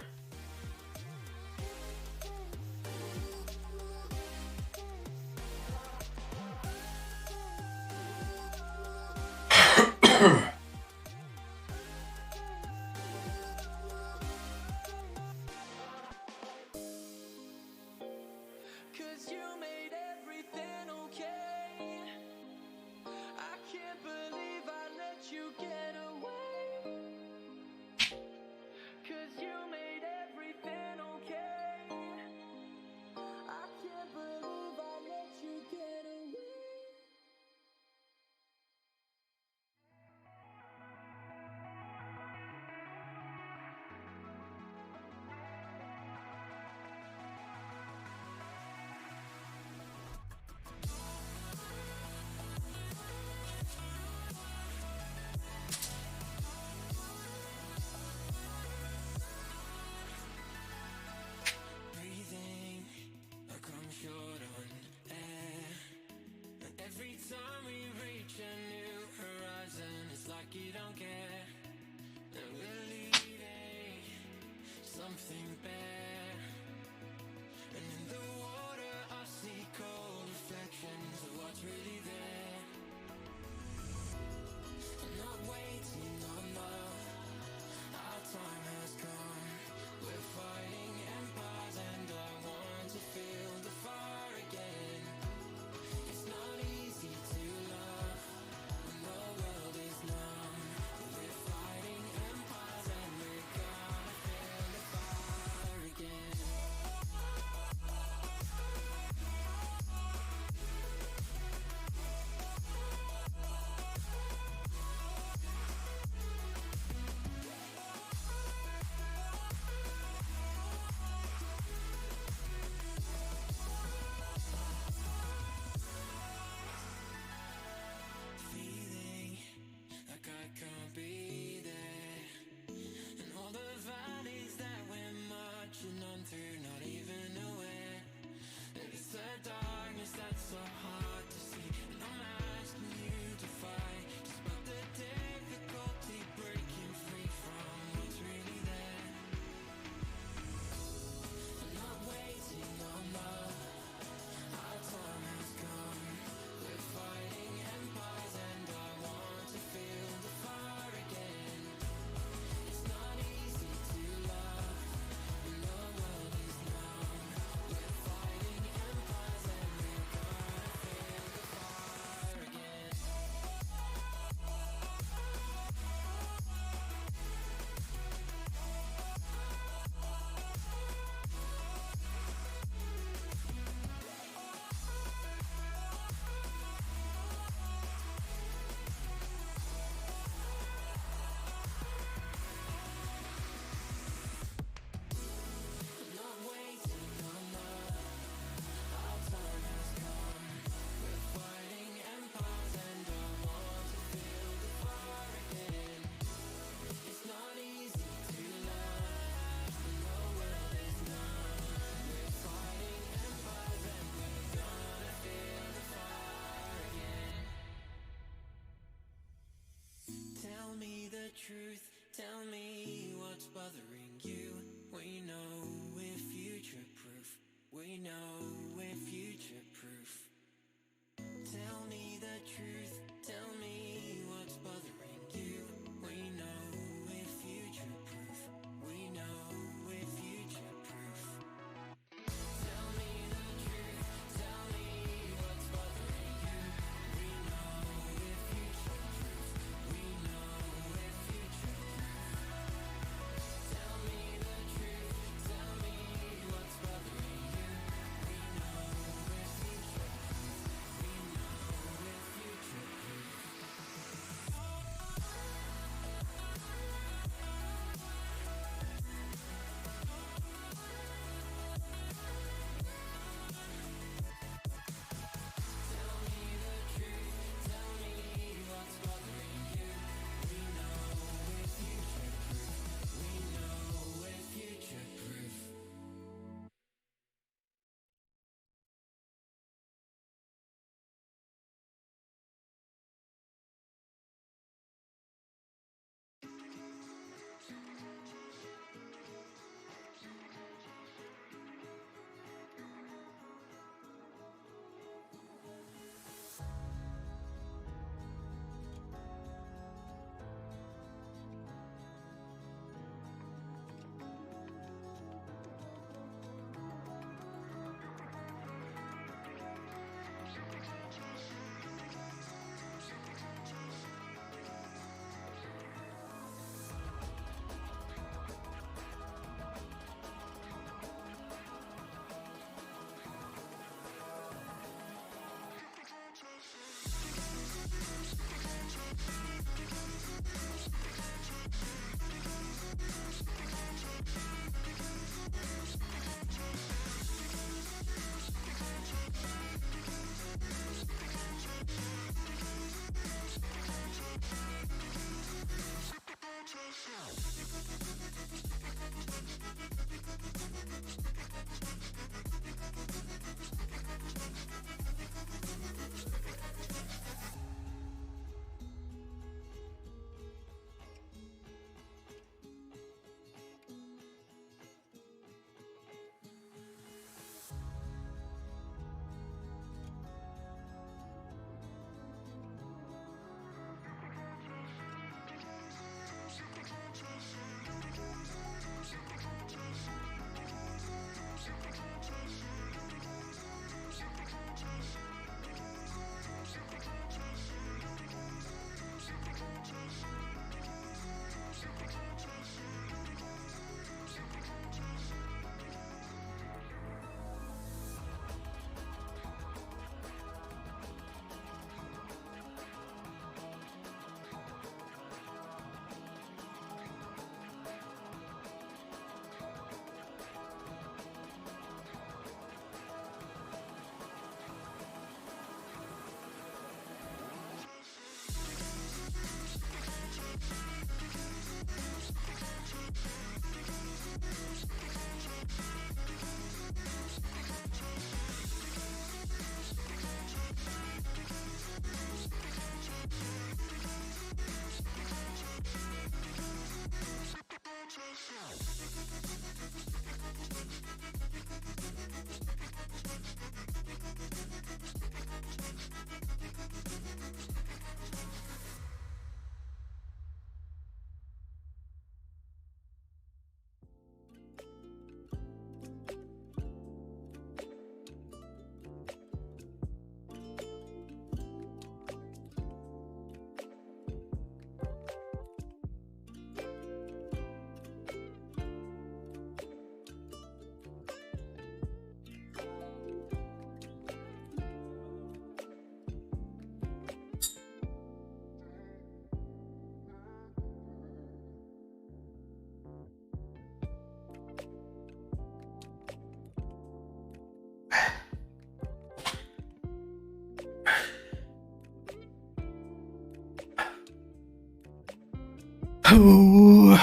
Oh,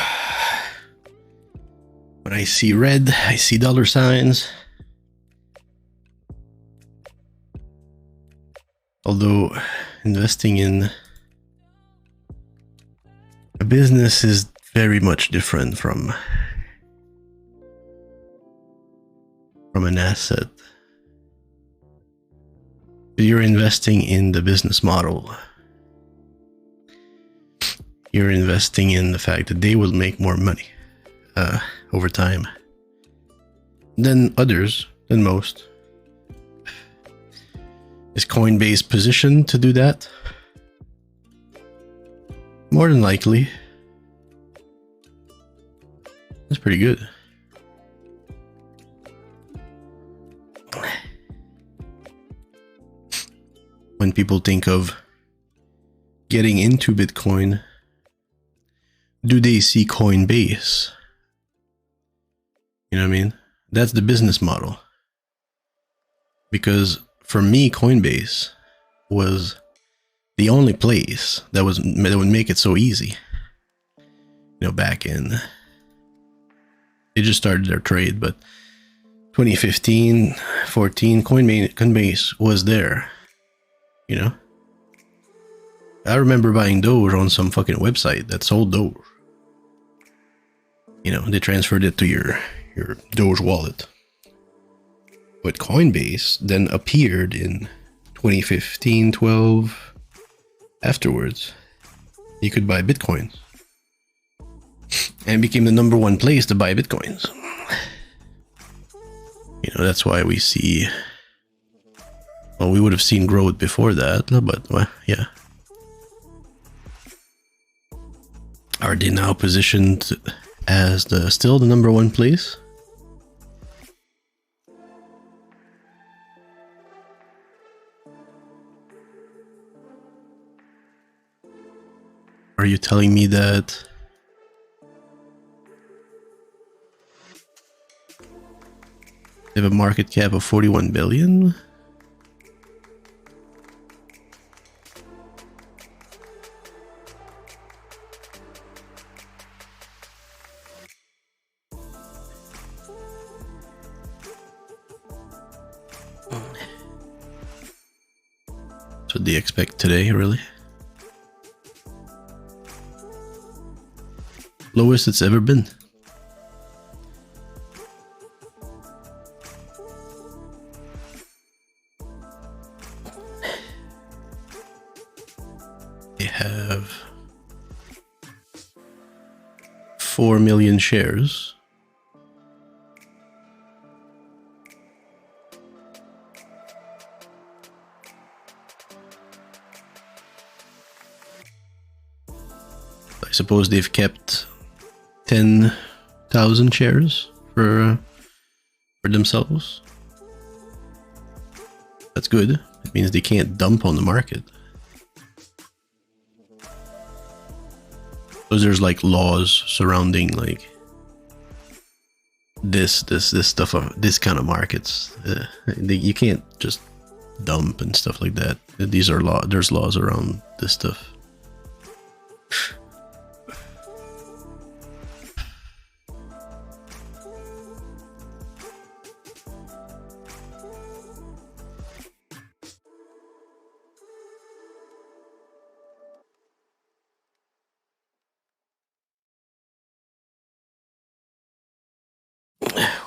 when I see red, I see dollar signs. Although investing in a business is very much different from from an asset. You're investing in the business model. You're investing in the fact that they will make more money over time than others, than most. Is Coinbase positioned to do that? More than likely. That's pretty good. When people think of getting into Bitcoin, do they see Coinbase? You know what I mean? That's the business model. Because for me, Coinbase was the only place that would make it so easy. You know, back in, they just started their trade, but 2015, 14, Coinbase was there. You know, I remember buying Doge on some fucking website that sold Doge. You know, they transferred it to your Doge wallet. But Coinbase then appeared in 2015, 12. Afterwards, you could buy Bitcoins. And became the #1 place to buy Bitcoins. You know, that's why we see... Well, we would have seen growth before that, but, well, yeah. Are they now positioned as still the #1 place? Are you telling me that they have a market cap of 41 billion? That's what they expect today, really? Lowest it's ever been. They have 4 million shares. I suppose they've kept 10,000 shares for themselves. That's good. It means they can't dump on the market. Because there's like laws surrounding like this stuff, this kind of markets. You can't just dump and stuff like that. These are there's laws around this stuff.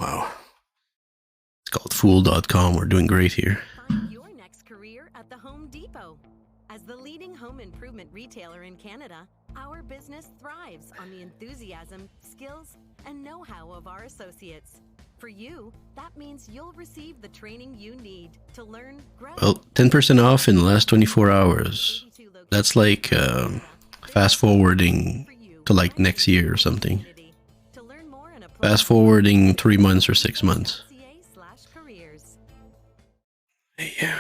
Wow. It's called Fool.com. We're doing great here. Find your next career at the Home Depot. As the leading home improvement retailer in Canada, our business thrives on the enthusiasm, skills, and know-how of our associates. For you, that means you'll receive the training you need to learn, grow. Well, 10% off in the last 24 hours. That's like fast forwarding to like next year or something. Fast forwarding 3 months or 6 months. Yeah.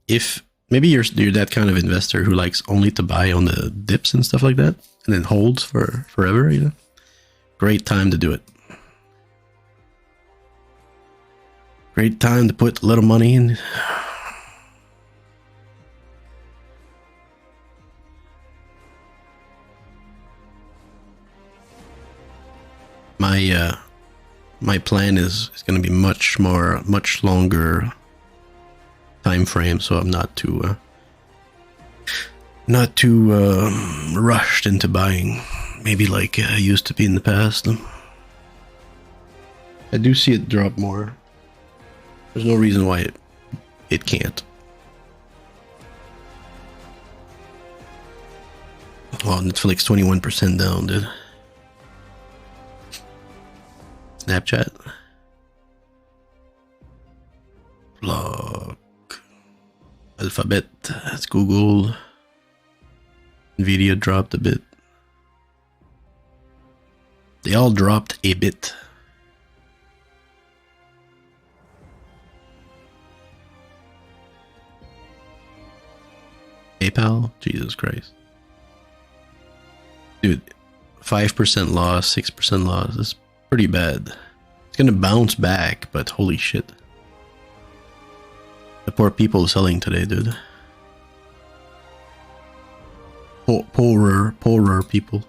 If maybe you're that kind of investor who likes only to buy on the dips and stuff like that, and then holds for forever, you know, great time to do it. Great time to put a little money in. My plan is going to be much longer time frame, so I'm not too rushed into buying Maybe like I used to be in the past. I do see it drop more. There's no reason why it can't. Oh, Netflix 21% down, dude. Snapchat. Blog. Alphabet. That's Google. Nvidia dropped a bit. They all dropped a bit. PayPal? Jesus Christ. Dude, 5% loss, 6% loss. That's pretty bad. It's gonna bounce back, but holy shit. The poor people selling today, dude. Poorer people.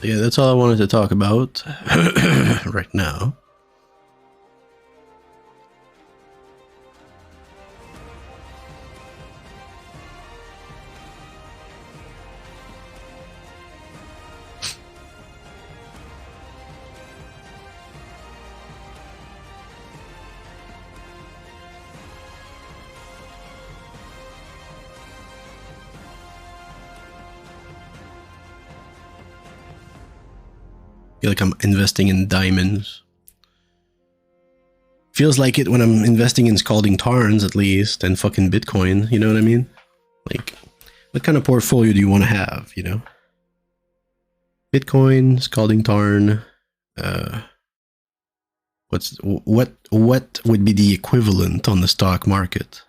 Yeah, that's all I wanted to talk about right now. I feel like I'm investing in diamonds. Feels like it when I'm investing in Scalding Tarns, at least, and fucking Bitcoin, you know what I mean? Like, what kind of portfolio do you want to have, you know? Bitcoin, Scalding Tarn, what would be the equivalent on the stock market?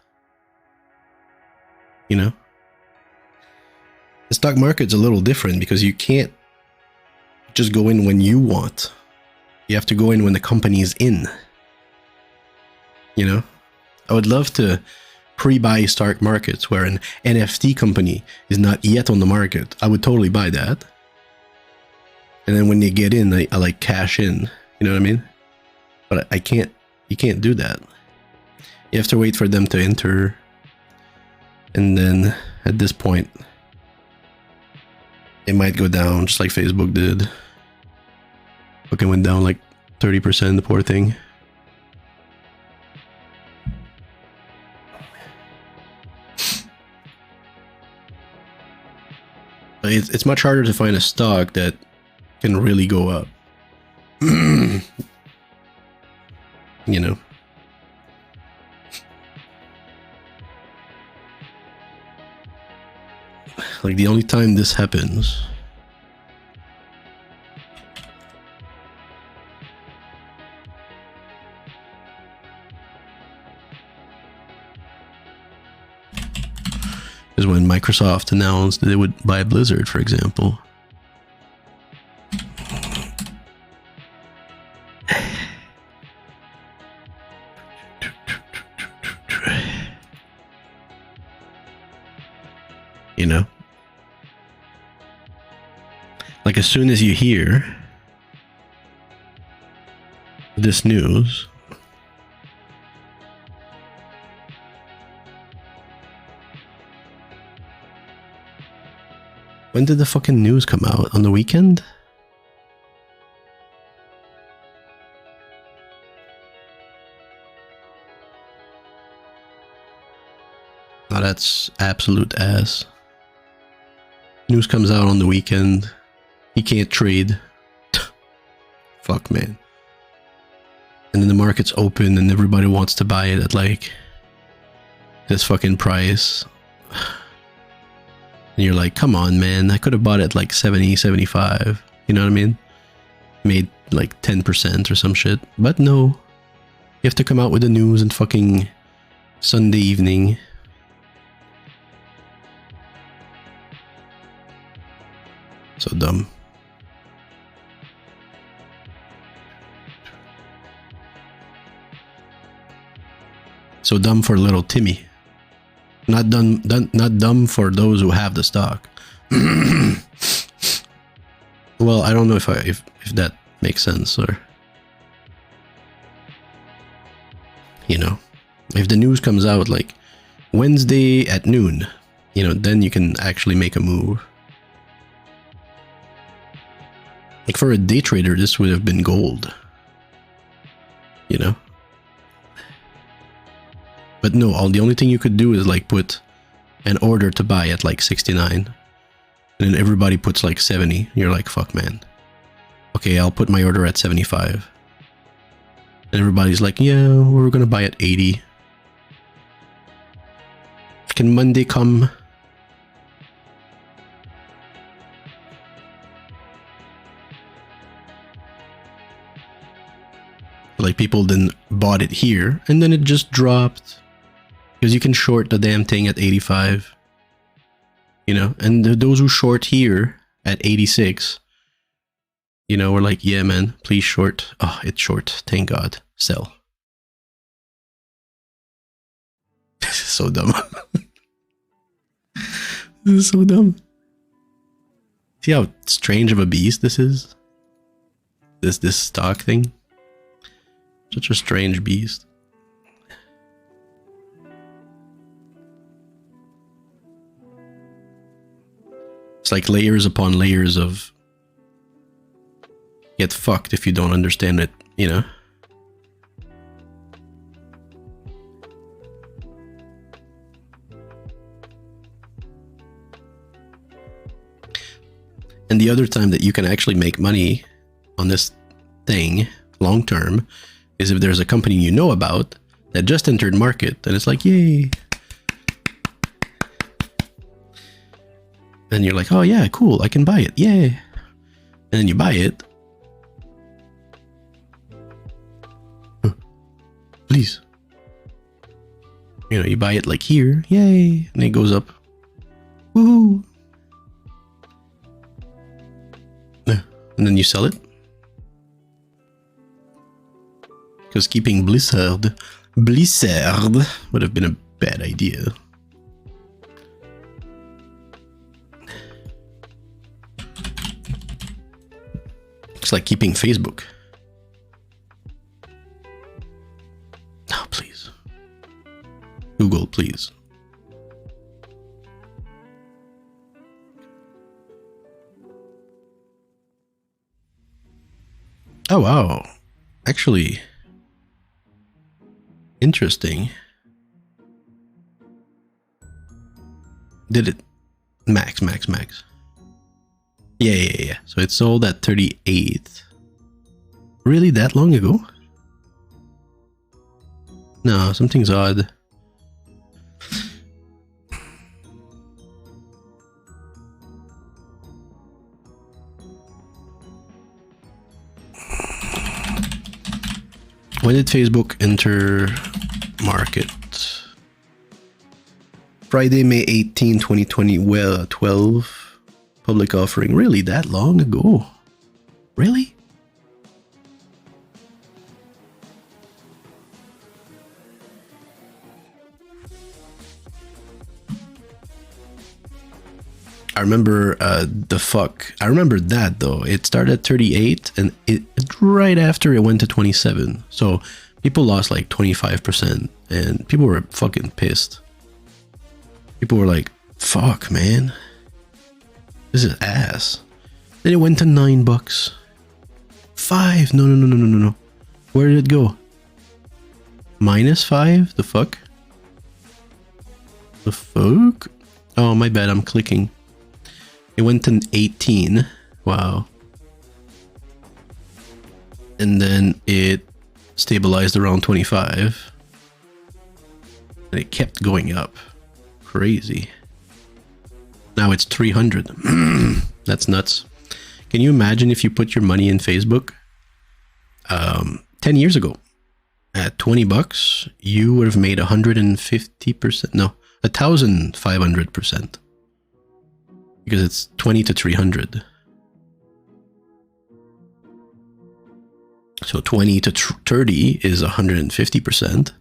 You know? The stock market's a little different because you can't just go in when you want. You have to go in when the company's in. You know? I would love to pre-buy stock markets where an NFT company is not yet on the market. I would totally buy that. And then when they get in, I like cash in. You know what I mean? But I can't, you can't do that. You have to wait for them to enter. And then at this point, it might go down just like Facebook did. Fucking went down like 30%, the poor thing. But it's much harder to find a stock that can really go up. You know. Like the only time this happens is when Microsoft announced that they would buy Blizzard, for example. You know? Like as soon as you hear this news, when did the fucking news come out? On the weekend? Oh, that's absolute ass. News comes out on the weekend. You can't trade. Fuck, man. And then the market's open and everybody wants to buy it at like this fucking price. And you're like, come on, man. I could have bought it like 70, 75. You know what I mean? Made like 10% or some shit. But no. You have to come out with the news and fucking Sunday evening. So dumb. So dumb for little Timmy. Not dumb for those who have the stock. Well, I don't know if that makes sense, or you know, if the news comes out like Wednesday at noon, you know, then you can actually make a move. Like for a day trader, this would have been gold, you know. But no, the only thing you could do is like put an order to buy at like 69, and then everybody puts like 70. You're like, fuck, man. Okay, I'll put my order at 75. And everybody's like, yeah, we're gonna buy at 80. Can Monday come? Like people then bought it here, and then it just dropped. Because you can short the damn thing at 85. You know, and those who short here at 86, you know, we're like, yeah, man, please short. Oh, it's short. Thank God. Sell. This is so dumb. This is so dumb. See how strange of a beast this is? This stock thing? Such a strange beast. It's like layers upon layers of get fucked if you don't understand it, you know? And the other time that you can actually make money on this thing long term is if there's a company you know about that just entered market, and it's like, yay. And you're like, oh yeah, cool, I can buy it, yay. And then you buy it. Please. You know, you buy it like here, yay, and it goes up. Woohoo. And then you sell it. Because keeping Blizzard would have been a bad idea. It's like keeping Facebook. No, please. Google, please. Oh, wow. Actually, interesting. Did it max. Yeah. So it sold at 38. Really that long ago? No, something's odd. When did Facebook enter market? Friday, May 18, 2020. Well, 12 public offering. Really, that long ago? Really? I remember I remember that though. It started at 38 and it right after it went to 27. So people lost like 25% and people were fucking pissed. People were like, fuck, man. This is ass. Then it went to $9. 5. No. Where did it go? -5? The fuck? The fuck? Oh, my bad. I'm clicking. It went to 18. Wow. And then it stabilized around 25. And it kept going up. Crazy. Now it's 300. That's nuts. Can you imagine if you put your money in Facebook 10 years ago at $20, you would have made 150%. No, 1,500%. Because it's 20 to 300. So 20 to 30 is 150%.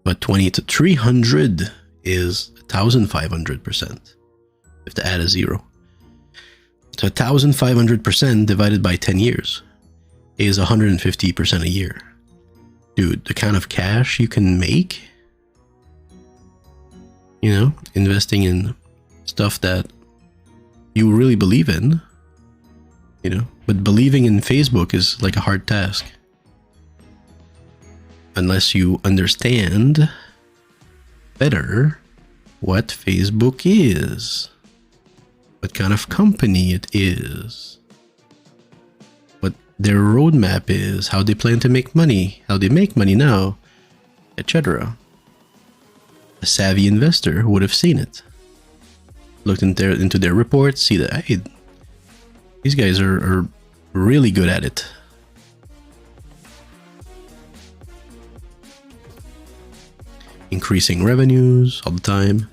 But 20 to 300 is 1,500%. You have to add a 0. So 1,500% divided by 10 years is 150% a year. Dude, the kind of cash you can make, you know, investing in stuff that you really believe in, you know, but believing in Facebook is like a hard task. Unless you understand better what Facebook is, what kind of company it is, what their roadmap is, how they plan to make money, how they make money now, etc. A savvy investor would have seen it, looked into their reports, see that, hey, these guys are really good at it. Increasing revenues all the time.